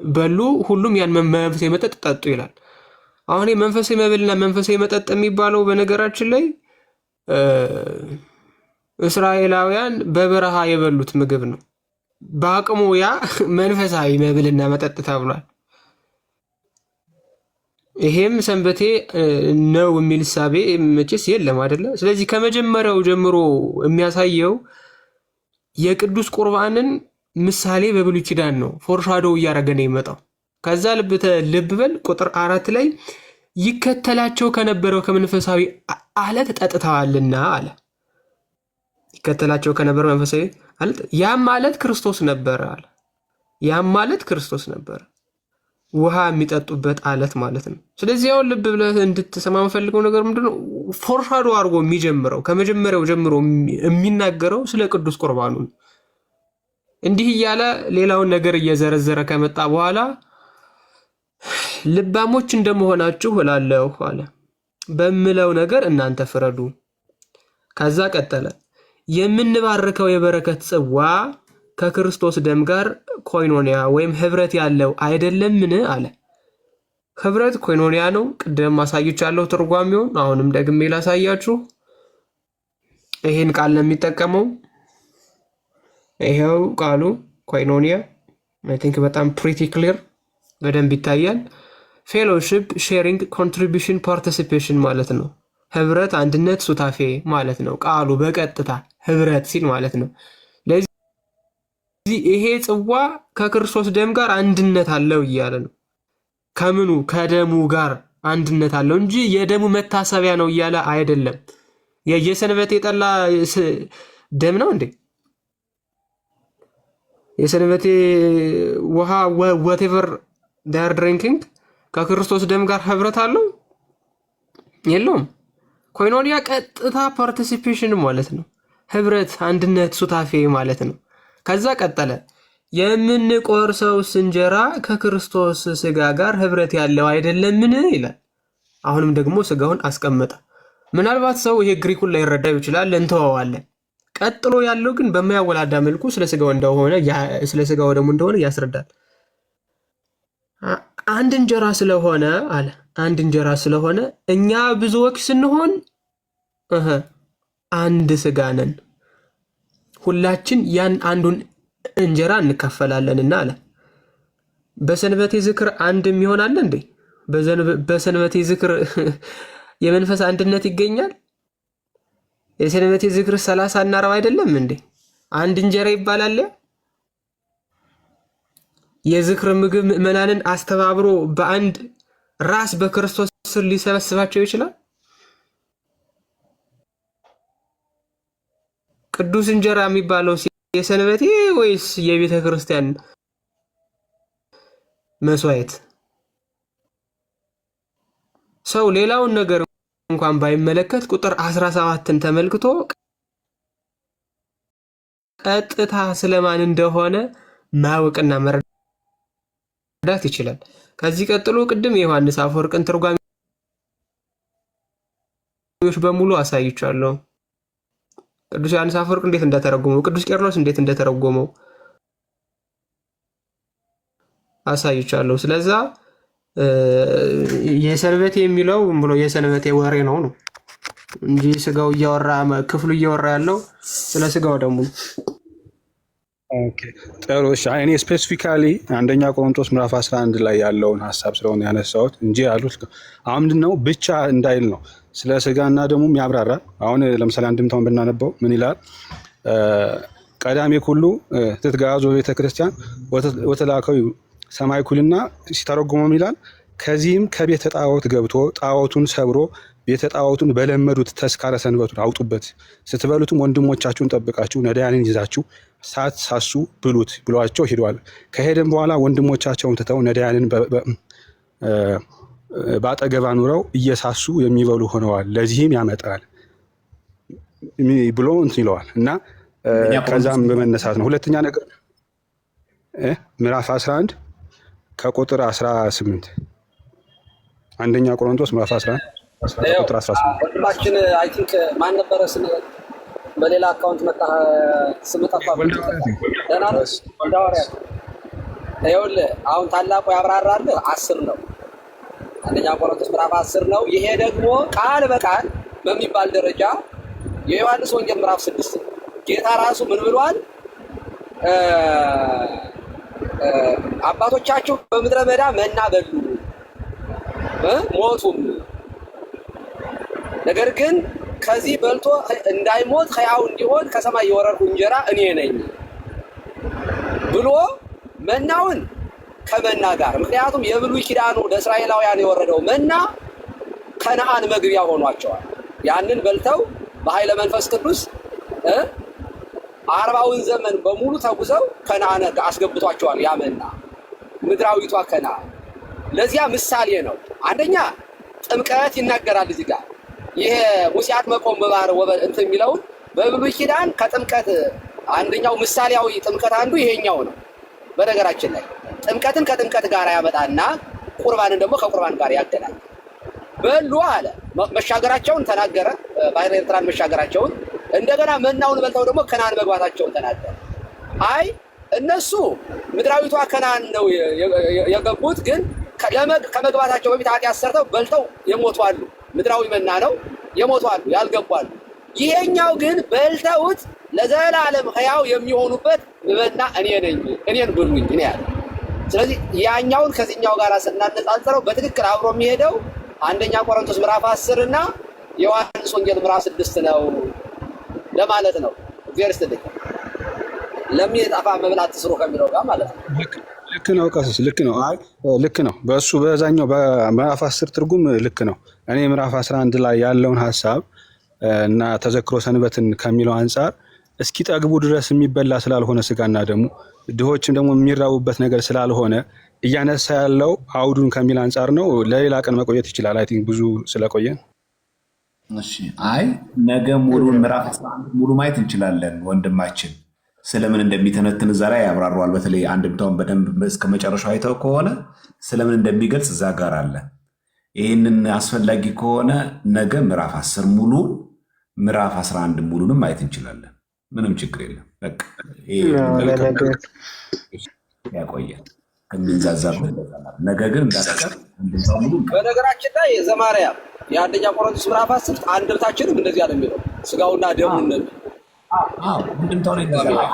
በሉ፣ ሁሉም ያን መንፈሳዊ መጠጥ ጠጡ ይላል። አሁን መንፈሳዊ መብልና መንፈሳዊ መጠጥ የሚባለው በነገራችን ላይ እስራኤላውያን በበረሃ የበሉት ምግብ ነው። በአቅሙ ያ መንፈሳዊ መብልና መጠጥ ተብሏል። ይሄም ሰንበቴ ነው የሚል ሳቤ መቼስ የለም አይደለ? ስለዚህ ከመጀመሪያው ጀምሮ የሚያሳየው የቅዱስ ቁርባንን ምሳሌ በብሉይ ኪዳን ነው ፎርሻዶው እያደረገ ነው የመጣው። ከዛ ልብ በል ቁጥር 4 ላይ ይከተላቸው ከነበረው ከመንፈሳዊ አለት ጠጥተዋልና አለ። ይከተላቸው ከነበረው መንፈሳዊ አለት፣ ያም ማለት ክርስቶስ ነበር አለ። ያም ማለት ክርስቶስ ነበር፣ ውሃ የሚጠጡበት አለት ማለት ነው። ስለዚህ አሁን ልብ ብለህ እንድትሰማ የምፈልገው ነገር ምንድነው? ፎርሻዶ አድርጎ የሚጀምረው ከመጀመሪያው ጀምሮ የሚናገረው ስለ ቅዱስ ቁርባኑ ነው። እንዲህ እያለ ሌላውን ነገር እየዘረዘረ ከመጣ በኋላ ልባሞች እንደመሆናችሁ እላለሁ አለ፣ በምለው ነገር እናንተ ፍረዱ። ከዛ ቀጠለ፣ የምንባርከው የበረከት ጽዋ ከክርስቶስ ደም ጋር ኮይኖኒያ ወይም ህብረት ያለው አይደለምን አለ። ህብረት ኮይኖኒያ ነው። ቅድም ማሳይቻለሁ ትርጓሜውን፣ አሁንም ደግሜ ላሳያችሁ። ይሄን ቃል ነው የሚጠቀመው። ይሄው ቃሉ ኮይኖኒያ አይ ቲንክ በጣም ፕሪቲ ክሊር በደንብ ይታያል። ፌሎሺፕ፣ ሼሪንግ፣ ኮንትሪቢሽን፣ ፓርቲሲፔሽን ማለት ነው። ህብረት፣ አንድነት፣ ሱታፌ ማለት ነው ቃሉ በቀጥታ ህብረት ሲል ማለት ነው። ለዚህ ይሄ ጽዋ ከክርስቶስ ደም ጋር አንድነት አለው እያለ ነው። ከምኑ ከደሙ ጋር አንድነት አለው እንጂ የደሙ መታሰቢያ ነው እያለ አይደለም። የሰንበቴ ጠላ ደም ነው እንዴ? የሰንበቴ ውሃ whatever they are drinking ከክርስቶስ ደም ጋር ህብረት አለው የለውም? ኮይኖኒያ ቀጥታ ፓርቲሲፔሽን ማለት ነው። ህብረት፣ አንድነት፣ ሱታፌ ማለት ነው። ከዛ ቀጠለ፣ የምንቆርሰውስ እንጀራ ከክርስቶስ ስጋ ጋር ህብረት ያለው አይደለምን ይላል። አሁንም ደግሞ ስጋውን አስቀመጠ። ምናልባት ሰው ይሄ ግሪኩን ላይ ይረዳው ይችላል፣ እንተዋዋለን። ቀጥሎ ያለው ግን በማያወላዳ መልኩ ስለ ስጋው ደግሞ እንደሆነ ያስረዳል። አንድ እንጀራ ስለሆነ አለ፣ አንድ እንጀራ ስለሆነ እኛ ብዙዎች ስንሆን አንድ ስጋ ነን፣ ሁላችን ያን አንዱን እንጀራ እንካፈላለንና አለ። በሰንበቴ ዝክር አንድ የሚሆን አለ እንዴ? በሰንበቴ ዝክር የመንፈስ አንድነት ይገኛል? የሰንበቴ ዝክር 30 እና 40 አይደለም እንዴ? አንድ እንጀራ ይባላል። የዝክር ምግብ ምዕመናንን አስተባብሮ በአንድ ራስ በክርስቶስ ስር ሊሰበስባቸው ይችላል። ቅዱስ እንጀራ የሚባለው የሰንበቴ ወይስ የቤተ ክርስቲያን መስዋዕት? ሰው ሌላውን ነገር እንኳን ባይመለከት ቁጥር 17ን ተመልክቶ ቀጥታ ስለማን እንደሆነ ማወቅና መረዳት ይችላል። ከዚህ ቀጥሎ ቅድም የዮሐንስ አፈወርቅን ትርጓሜዎች በሙሉ አሳይቻለሁ። ቅዱስ ዮሐንስ አፈወርቅ እንዴት እንደተረጎመው፣ ቅዱስ ቄርሎስ እንዴት እንደተረጎመው አሳይቻለሁ። ስለዛ የሰንበቴ የሚለው ብሎ የሰንበቴ ወሬ ነው እንጂ ስጋው እያወራ ክፍሉ እያወራ ያለው ስለ ስጋው ደግሞ ኦኬ፣ ጥሩ እሺ። እኔ ስፔሲፊካሊ አንደኛ ቆሮንቶስ ምዕራፍ 11 ላይ ያለውን ሀሳብ ስለሆነ ያነሳሁት እንጂ ያሉት አሁን ምንድን ነው ብቻ እንዳይል ነው ስለ ስጋና ደግሞ ያብራራል። አሁን ለምሳሌ አንድምታውን ብናነበው ምን ይላል? ቀዳሜ ኩሉ ትትጋዙ ቤተ ክርስቲያን ወተላከው ሰማይ ኩልና ሲተረጉመው ይላል ከዚህም ከቤተ ጣዖት ገብቶ ጣዖቱን ሰብሮ ቤተ ጣዖቱን በለመዱት ተስካረ ሰንበቱን አውጡበት፣ ስትበሉትም ወንድሞቻችሁን ጠብቃችሁ ነዳያንን ይዛችሁ ሳትሳሱ ብሉት ብሏቸው ሄደዋል። ከሄደም በኋላ ወንድሞቻቸውን ትተው ነዳያንን በአጠገባ ኑረው እየሳሱ የሚበሉ ሆነዋል። ለዚህም ያመጣል ብሎ እንትን ይለዋል እና ከዛም በመነሳት ነው። ሁለተኛ ነገር ምዕራፍ 11 ከቁጥር 18 አንደኛ ቆሮንቶስ ምዕራፍ 11 ቁጥር 18 ወንድማችን አይ ቲንክ ማን ነበረ ስም በሌላ አካውንት መጣ ስም ጠፋ። ደህና ነው ወልዳወሪያ። ይኸውልህ አሁን ታላቁ ያብራራልህ 10 ነው። አንደኛ ቆሮንቶስ ምዕራፍ 10 ነው። ይሄ ደግሞ ቃል በቃል በሚባል ደረጃ የዮሐንስ ወንጌል ምዕራፍ 6 ጌታ ራሱ ምን ብሏል? አባቶቻችሁ በምድረ በዳ መና በሉ ሞቱም፣ ነገር ግን ከዚህ በልቶ እንዳይሞት ሕያው እንዲሆን ከሰማይ የወረድኩ እንጀራ እኔ ነኝ ብሎ መናውን ከመና ጋር፣ ምክንያቱም የብሉይ ኪዳኑ ለእስራኤላውያን የወረደው መና ከነአን መግቢያ ሆኗቸዋል። ያንን በልተው በኃይለ መንፈስ ቅዱስ 40ውን ዘመን በሙሉ ተጉዘው ከነአን አስገብቷቸዋል። ያ መና ምድራዊቷ ከነአን ለዚያ ምሳሌ ነው። አንደኛ ጥምቀት ይናገራል እዚህ ጋር። ይሄ ሙሴ አጥመቆም በባህር እንትን የሚለውን በብሉይ ኪዳን ከጥምቀት አንደኛው ምሳሌያዊ ጥምቀት አንዱ ይሄኛው ነው። በነገራችን ላይ ጥምቀትን ከጥምቀት ጋር ያመጣና ቁርባንን ደግሞ ከቁርባን ጋር ያገናኛል። በሉ አለ መሻገራቸውን ተናገረ፣ ባህረ ኤርትራን መሻገራቸውን። እንደገና መናውን በልተው ደግሞ ከነአን መግባታቸውን ተናገረ። አይ እነሱ ምድራዊቷ ከነአን ነው የገቡት፣ ግን ከመግባታቸው በፊት ኃጢአት ሰርተው በልተው የሞቱ አሉ። ምድራዊ መና ነው የሞቱ አሉ፣ ያልገቡ አሉ። ይሄኛው ግን በልተውት ለዘላለም ሕያው የሚሆኑበት መና እኔ ነኝ፣ እኔን ብሉኝ እኔ ያለ። ስለዚህ ያኛውን ከዚህኛው ጋር ስናነጻጽረው በትክክል አብሮ የሚሄደው አንደኛ ቆሮንቶስ ምዕራፍ 10 እና ዮሐንስ ወንጌል ምዕራፍ 6 ነው ለማለት ነው። እግዚአብሔር ይስጥልኝ። ለሚጠፋ መብላት ትስሩ ከሚለው ጋር ማለት ነው። ልክ ነው ቀሲስ፣ ልክ ነው። አይ ልክ ነው። በእሱ በዛኛው በምዕራፍ 10 ትርጉም ልክ ነው። እኔ ምዕራፍ 11 ላይ ያለውን ሀሳብ እና ተዘክሮ ሰንበትን ከሚለው አንጻር እስኪጠግቡ ድረስ የሚበላ ስላልሆነ ስጋና ደግሞ ድሆችም ደግሞ የሚራቡበት ነገር ስላልሆነ እያነሳ ያለው አውዱን ከሚል አንጻር ነው። ለሌላ ቀን መቆየት ይችላል። አይ ቲንክ ብዙ ስለቆየን። እሺ፣ አይ ነገ ሙሉን ምዕራፍ 11 ሙሉ ማየት እንችላለን። ወንድማችን ስለምን እንደሚተነትን እዛ ላይ ያብራረዋል። በተለይ አንድምታውን በደንብ እስከ መጨረሻው አይተው ከሆነ ስለምን እንደሚገልጽ እዛ ጋር አለ። ይህንን አስፈላጊ ከሆነ ነገ ምዕራፍ 10 ሙሉ ምዕራፍ 11 ሙሉንም ማየት እንችላለን። ምንም ችግር የለም። በቃ ያቆያል ከሚንዛዛበት። ነገ ግን እንዳትቀር ሙሉ። በነገራችን ላይ ዘማርያም የአንደኛ ቆሮንቶስ ምዕራፍ 10 አንድምታችንም እንደዚህ አለ የሚለው ስጋውና ደሙን ነው። እንድምታው ላይ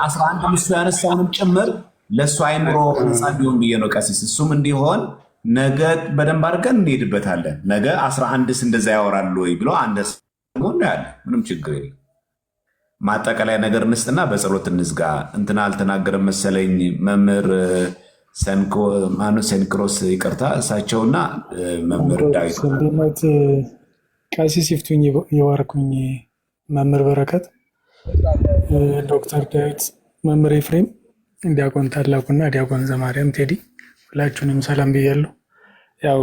11 ምስሉ ያነሳውንም ጭምር ለእሱ አይምሮ ነፃ እንዲሆን ብዬ ነው ቀሲስ። እሱም እንዲሆን ነገ በደንብ አድርገን እንሄድበታለን። ነገ 11ስ እንደዛ ያወራሉ ወይ ብሎ አንደስ ያለ ምንም ችግር የለም። ማጠቃላይ ነገር እንስጥና በጸሎት እንዝጋ። እንትና አልተናገረም መሰለኝ መምህር ሴንክሮስ ይቅርታ፣ እሳቸውና መምህር ዳዊት ሰንበት ቀሲስ ይፍቱኝ የዋርኩኝ መምህር በረከት ዶክተር ዳዊት መምህር ኤፍሬም ዲያቆን ታላቁና ዲያቆን ዘማርያም ቴዲ ሁላችሁንም ሰላም ብያለሁ። ያው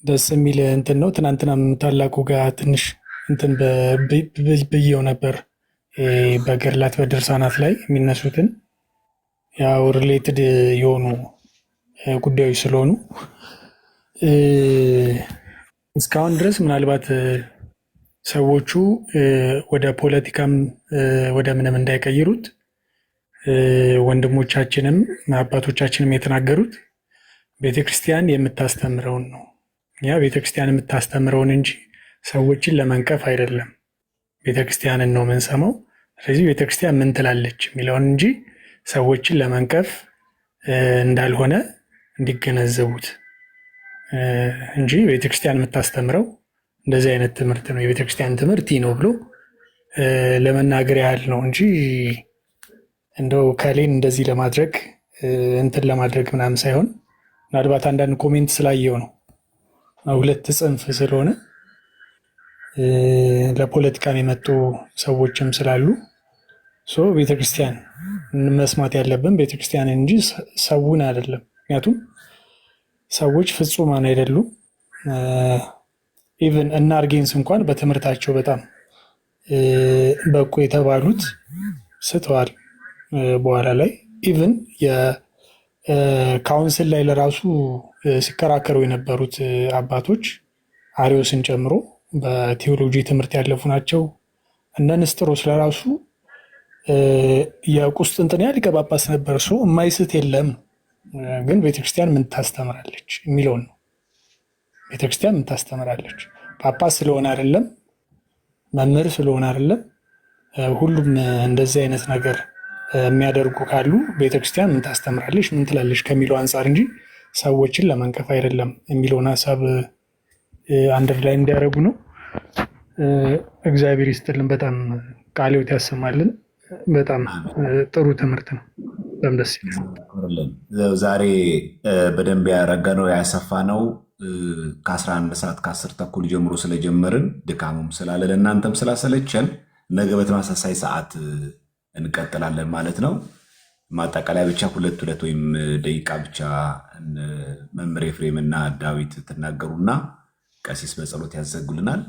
ደስ የሚል እንትን ነው። ትናንትናም ታላቁ ጋር ትንሽ እንትን ብዬው ነበር በገድላት በድርሳናት ላይ የሚነሱትን ያው ሪሌትድ የሆኑ ጉዳዮች ስለሆኑ እስካሁን ድረስ ምናልባት ሰዎቹ ወደ ፖለቲካም ወደ ምንም እንዳይቀይሩት ወንድሞቻችንም አባቶቻችንም የተናገሩት ቤተክርስቲያን የምታስተምረውን ነው። ያ ቤተክርስቲያን የምታስተምረውን እንጂ ሰዎችን ለመንቀፍ አይደለም። ቤተክርስቲያንን ነው የምንሰማው። ስለዚህ ቤተክርስቲያን ምን ትላለች የሚለውን እንጂ ሰዎችን ለመንቀፍ እንዳልሆነ እንዲገነዘቡት እንጂ ቤተክርስቲያን የምታስተምረው እንደዚህ አይነት ትምህርት ነው፣ የቤተክርስቲያን ትምህርት ይህ ነው ብሎ ለመናገር ያህል ነው እንጂ እንደው ከሌን እንደዚህ ለማድረግ እንትን ለማድረግ ምናምን ሳይሆን ምናልባት አንዳንድ ኮሜንት ስላየው ነው ሁለት ጽንፍ ስለሆነ ለፖለቲካም የመጡ ሰዎችም ስላሉ ቤተክርስቲያን መስማት ያለብን ቤተክርስቲያንን እንጂ ሰውን አይደለም። ምክንያቱም ሰዎች ፍጹማን አይደሉም። ኢቨን እና አርጌንስ እንኳን በትምህርታቸው በጣም በቁ የተባሉት ስተዋል። በኋላ ላይ ኢቨን የካውንስል ላይ ለራሱ ሲከራከሩ የነበሩት አባቶች አሪዮስን ጨምሮ በቴዎሎጂ ትምህርት ያለፉ ናቸው። እነ ንስጥሮስ ለራሱ የቁስጥንጥንያ ሊቀ ጳጳስ ነበር። እሱ የማይስት የለም ግን ቤተክርስቲያን ምን ታስተምራለች የሚለውን ነው። ቤተክርስቲያን ምን ታስተምራለች? ጳጳስ ስለሆነ አይደለም፣ መምህር ስለሆነ አይደለም። ሁሉም እንደዚህ አይነት ነገር የሚያደርጉ ካሉ ቤተክርስቲያን ምን ታስተምራለች፣ ምን ትላለች ከሚለው አንጻር እንጂ ሰዎችን ለመንቀፍ አይደለም የሚለውን ሀሳብ አንደር ላይ እንዲያደርጉ ነው። እግዚአብሔር ይስጥልን። በጣም ቃለ ሕይወት ያሰማልን። በጣም ጥሩ ትምህርት ነው። በጣም ደስ ይላል። ዛሬ በደንብ ያረገነው ያሰፋነው ከ11 ሰዓት ከ10 ተኩል ጀምሮ ስለጀመርን ድካሙም ስላለ ለእናንተም ስላሰለቸን ነገ በተመሳሳይ ሰዓት እንቀጥላለን ማለት ነው። ማጠቃለያ ብቻ ሁለት ወይም ደቂቃ ብቻ መምህር ኤፍሬም እና ዳዊት ትናገሩና ቀሲስ በጸሎት ያዘጉልናል።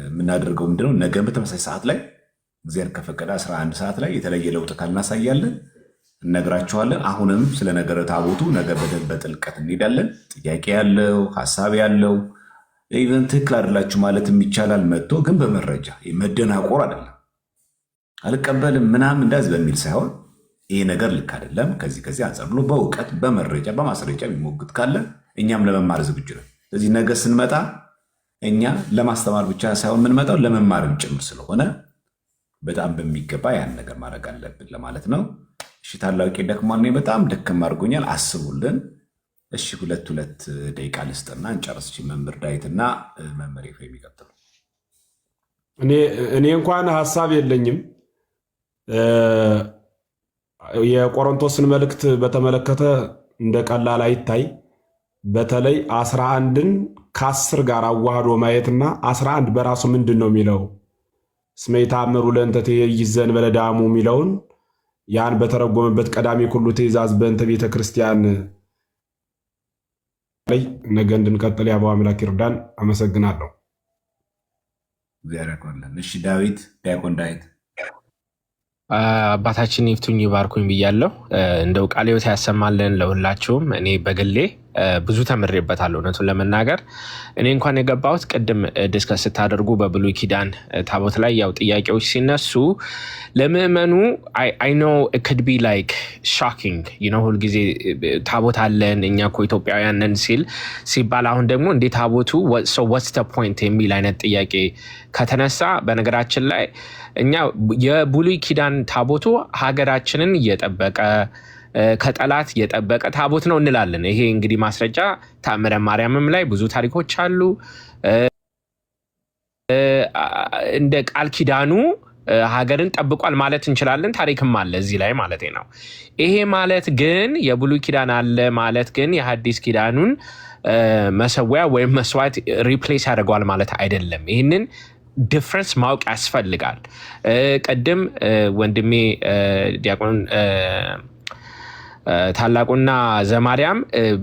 የምናደርገው ምንድነው? ነገ በተመሳሳይ ሰዓት ላይ እግዚአብሔር ከፈቀደ 11 ሰዓት ላይ የተለየ ለውጥ ካልናሳያለን እነግራችኋለን። አሁንም ስለ ነገረ ታቦቱ ነገ በደንብ በጥልቀት እንሄዳለን። ጥያቄ ያለው ሀሳብ ያለው ኢቨን ትክክል አይደላችሁ ማለትም ይቻላል። መጥቶ ግን በመረጃ መደናቆር አይደለም፣ አልቀበልም ምናምን እንዳዝ በሚል ሳይሆን ይሄ ነገር ልክ አይደለም ከዚህ አንጻር ብሎ በእውቀት በመረጃ በማስረጃ የሚሞግት ካለ እኛም ለመማር ዝግጁ ነን። ስለዚህ ነገ ስንመጣ እኛ ለማስተማር ብቻ ሳይሆን የምንመጣው ለመማርም ጭምር ስለሆነ በጣም በሚገባ ያን ነገር ማድረግ አለብን ለማለት ነው። እሺ ታላቂ ደክሟል፣ በጣም ደክም አድርጎኛል፣ አስቡልን። እሺ ሁለት ደቂቃ ልስጥና እንጨርስ። መምህር ዳዊትና መምህር ኤፍሬም ይቀጥሉ። እኔ እንኳን ሀሳብ የለኝም። የቆሮንቶስን መልእክት በተመለከተ እንደ ቀላል አይታይ። በተለይ 11ን ከ10 ጋር አዋህዶ ማየትና 11 በራሱ ምንድን ነው የሚለው እስመ ይታምሩ ለእንተ ትይዘን በለዳሙ የሚለውን ያን በተረጎመበት ቀዳሚ ኩሉ ትእዛዝ በእንተ ቤተ ክርስቲያን ላይ ነገ እንድንቀጥል ያበው አምላክ ይርዳን። አመሰግናለሁ። እሺ ዳዊት፣ ዲያቆን ዳዊት። አባታችን ይፍቱኝ ይባርኩኝ ብያለሁ። እንደው ቃለ ሕይወት ያሰማልን ለሁላችሁም። እኔ በግሌ ብዙ ተምሬበታለሁ። እውነቱን ለመናገር እኔ እንኳን የገባሁት ቅድም ዲስከስ ስታደርጉ በብሉይ ኪዳን ታቦት ላይ ያው ጥያቄዎች ሲነሱ ለምእመኑ አይ ኖ ኢት ቢ ላይክ ሾኪንግ ሁልጊዜ ታቦት አለን እኛ እኮ ኢትዮጵያውያን ነን ሲባል አሁን ደግሞ እንዴ ታቦቱ ዋትስ ዘ ፖይንት የሚል አይነት ጥያቄ ከተነሳ በነገራችን ላይ እኛ የብሉይ ኪዳን ታቦቱ ሀገራችንን እየጠበቀ ከጠላት የጠበቀ ታቦት ነው እንላለን። ይሄ እንግዲህ ማስረጃ ተአምረ ማርያምም ላይ ብዙ ታሪኮች አሉ። እንደ ቃል ኪዳኑ ሀገርን ጠብቋል ማለት እንችላለን። ታሪክም አለ እዚህ ላይ ማለት ነው። ይሄ ማለት ግን የብሉይ ኪዳን አለ ማለት ግን የሐዲስ ኪዳኑን መሰዊያ ወይም መስዋዕት ሪፕሌስ ያደርገዋል ማለት አይደለም። ይህንን ዲፍረንስ ማወቅ ያስፈልጋል። ቅድም ወንድሜ ዲያቆን ታላቁና ዘማርያም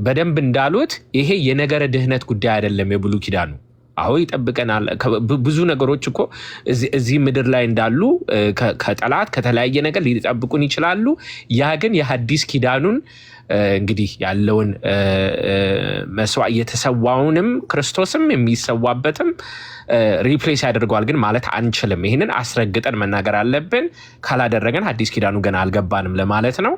በደንብ እንዳሉት ይሄ የነገረ ድህነት ጉዳይ አይደለም። የብሉይ ኪዳኑ አዎ ይጠብቀናል። ብዙ ነገሮች እኮ እዚህ ምድር ላይ እንዳሉ ከጠላት ከተለያየ ነገር ሊጠብቁን ይችላሉ። ያ ግን የሐዲስ ኪዳኑን እንግዲህ ያለውን መስዋዕት የተሰዋውንም ክርስቶስም የሚሰዋበትም ሪፕሌስ ያደርገዋል ግን ማለት አንችልም። ይህንን አስረግጠን መናገር አለብን። ካላደረገን ሐዲስ ኪዳኑ ገና አልገባንም ለማለት ነው።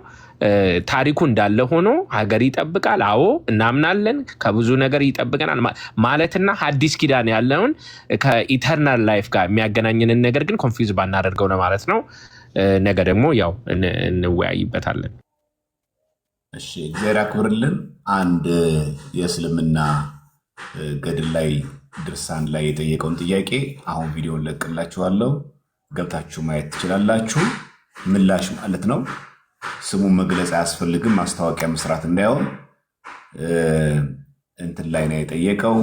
ታሪኩ እንዳለ ሆኖ ሀገር ይጠብቃል። አዎ እናምናለን። ከብዙ ነገር ይጠብቀናል ማለትና ሐዲስ ኪዳን ያለውን ከኢተርናል ላይፍ ጋር የሚያገናኝንን ነገር ግን ኮንፊውዝ ባናደርገው ነው ማለት ነው። ነገ ደግሞ ያው እንወያይበታለን። እሺ እግዚአብሔር ያክብርልን። አንድ የእስልምና ገድል ላይ ድርሳን ላይ የጠየቀውን ጥያቄ አሁን ቪዲዮን ለቅላችኋለሁ፣ ገብታችሁ ማየት ትችላላችሁ። ምላሽ ማለት ነው። ስሙን መግለጽ አያስፈልግም፣ ማስታወቂያ መስራት እንዳይሆን እንትን ላይ ነው የጠየቀው።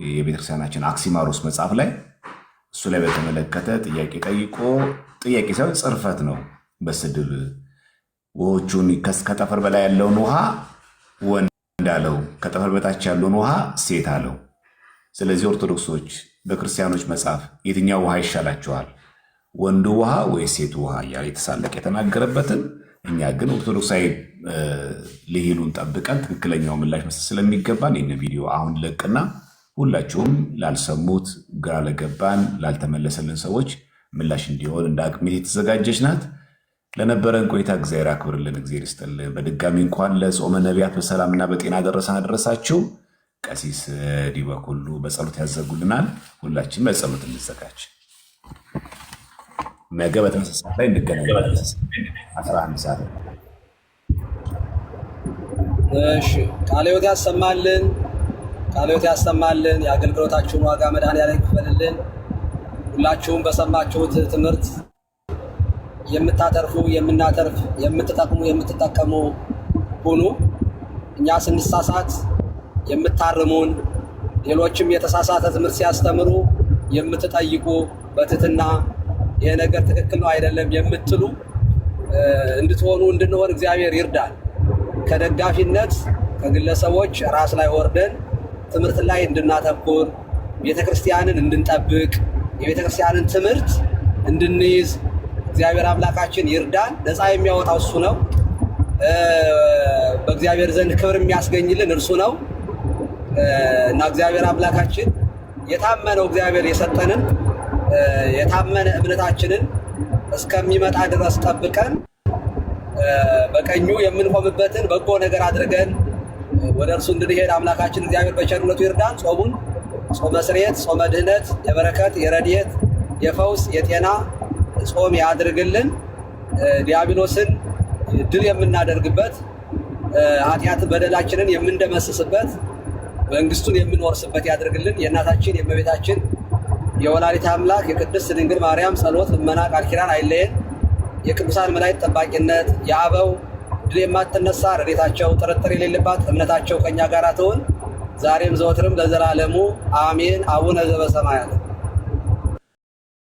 የቤተክርስቲያናችን አክሲማሮስ መጽሐፍ ላይ እሱ ላይ በተመለከተ ጥያቄ ጠይቆ ጥያቄ ሳይሆን ጽርፈት ነው በስድብ ውሆቹን ከጠፈር በላይ ያለውን ውሃ ወንድ አለው፣ ከጠፈር በታች ያለውን ውሃ ሴት አለው። ስለዚህ ኦርቶዶክሶች በክርስቲያኖች መጽሐፍ የትኛው ውሃ ይሻላቸዋል? ወንዱ ውሃ ወይ ሴቱ ውሃ እያለ የተሳለቀ የተናገረበትን እኛ ግን ኦርቶዶክሳዊ ልሂሉን ጠብቀን ትክክለኛው ምላሽ መስጠት ስለሚገባን ይህን ቪዲዮ አሁን ለቅና ሁላችሁም ላልሰሙት፣ ግራ ለገባን፣ ላልተመለሰልን ሰዎች ምላሽ እንዲሆን እንደ አቅሜ የተዘጋጀች ናት። ለነበረን ቆይታ እግዚአብሔር አክብርልን፣ እግዚአብሔር ይስጥልን። በድጋሚ እንኳን ለጾመ ነቢያት በሰላምና በጤና ደረሰን አደረሳችሁ። ቀሲስ ዲበኩሉ በጸሎት ያዘጉልናል። ሁላችን በጸሎት እንዘጋጅ። ነገ በተመሳሳይ ላይ እንገናኛለን 11 ሰዓት። እሺ ቃለ ሕይወት ያሰማልን፣ ቃለ ሕይወት ያሰማልን። የአገልግሎታችሁን ዋጋ መድኃኔዓለም ይክፈልልን። ሁላችሁም በሰማችሁት ትምህርት የምታተርፉ የምናተርፍ፣ የምትጠቅሙ የምትጠቀሙ ሁኑ። እኛ ስንሳሳት የምታርሙን፣ ሌሎችም የተሳሳተ ትምህርት ሲያስተምሩ የምትጠይቁ፣ በትህትና ይሄ ነገር ትክክል ነው አይደለም የምትሉ እንድትሆኑ እንድንሆን እግዚአብሔር ይርዳል። ከደጋፊነት ከግለሰቦች ራስ ላይ ወርደን ትምህርት ላይ እንድናተኩር፣ ቤተክርስቲያንን እንድንጠብቅ፣ የቤተክርስቲያንን ትምህርት እንድንይዝ እግዚአብሔር አምላካችን ይርዳን። ነፃ የሚያወጣው እሱ ነው። በእግዚአብሔር ዘንድ ክብር የሚያስገኝልን እርሱ ነው እና እግዚአብሔር አምላካችን የታመነው እግዚአብሔር የሰጠንን የታመነ እምነታችንን እስከሚመጣ ድረስ ጠብቀን በቀኙ የምንቆምበትን በጎ ነገር አድርገን ወደ እርሱ እንድንሄድ አምላካችን እግዚአብሔር በቸርነቱ ይርዳን። ጾሙን ጾመ ስርየት፣ ጾመ ድህነት፣ የበረከት፣ የረድኤት፣ የፈውስ፣ የጤና ጾም ያድርግልን። ዲያብሎስን ድል የምናደርግበት፣ ኃጢአት በደላችንን የምንደመስስበት፣ መንግስቱን የምንወርስበት ያድርግልን። የእናታችን የእመቤታችን የወላዲተ አምላክ የቅድስት ድንግል ማርያም ጸሎት፣ ልመና፣ ቃል ኪዳን አይለየን። የቅዱሳን መላእክት ጠባቂነት፣ የአበው ድል የማትነሳ ረድኤታቸው፣ ጥርጥር የሌለባት እምነታቸው ከኛ ጋር ትሁን ዛሬም ዘወትርም ለዘላለሙ አሜን። አቡነ ዘበሰማያት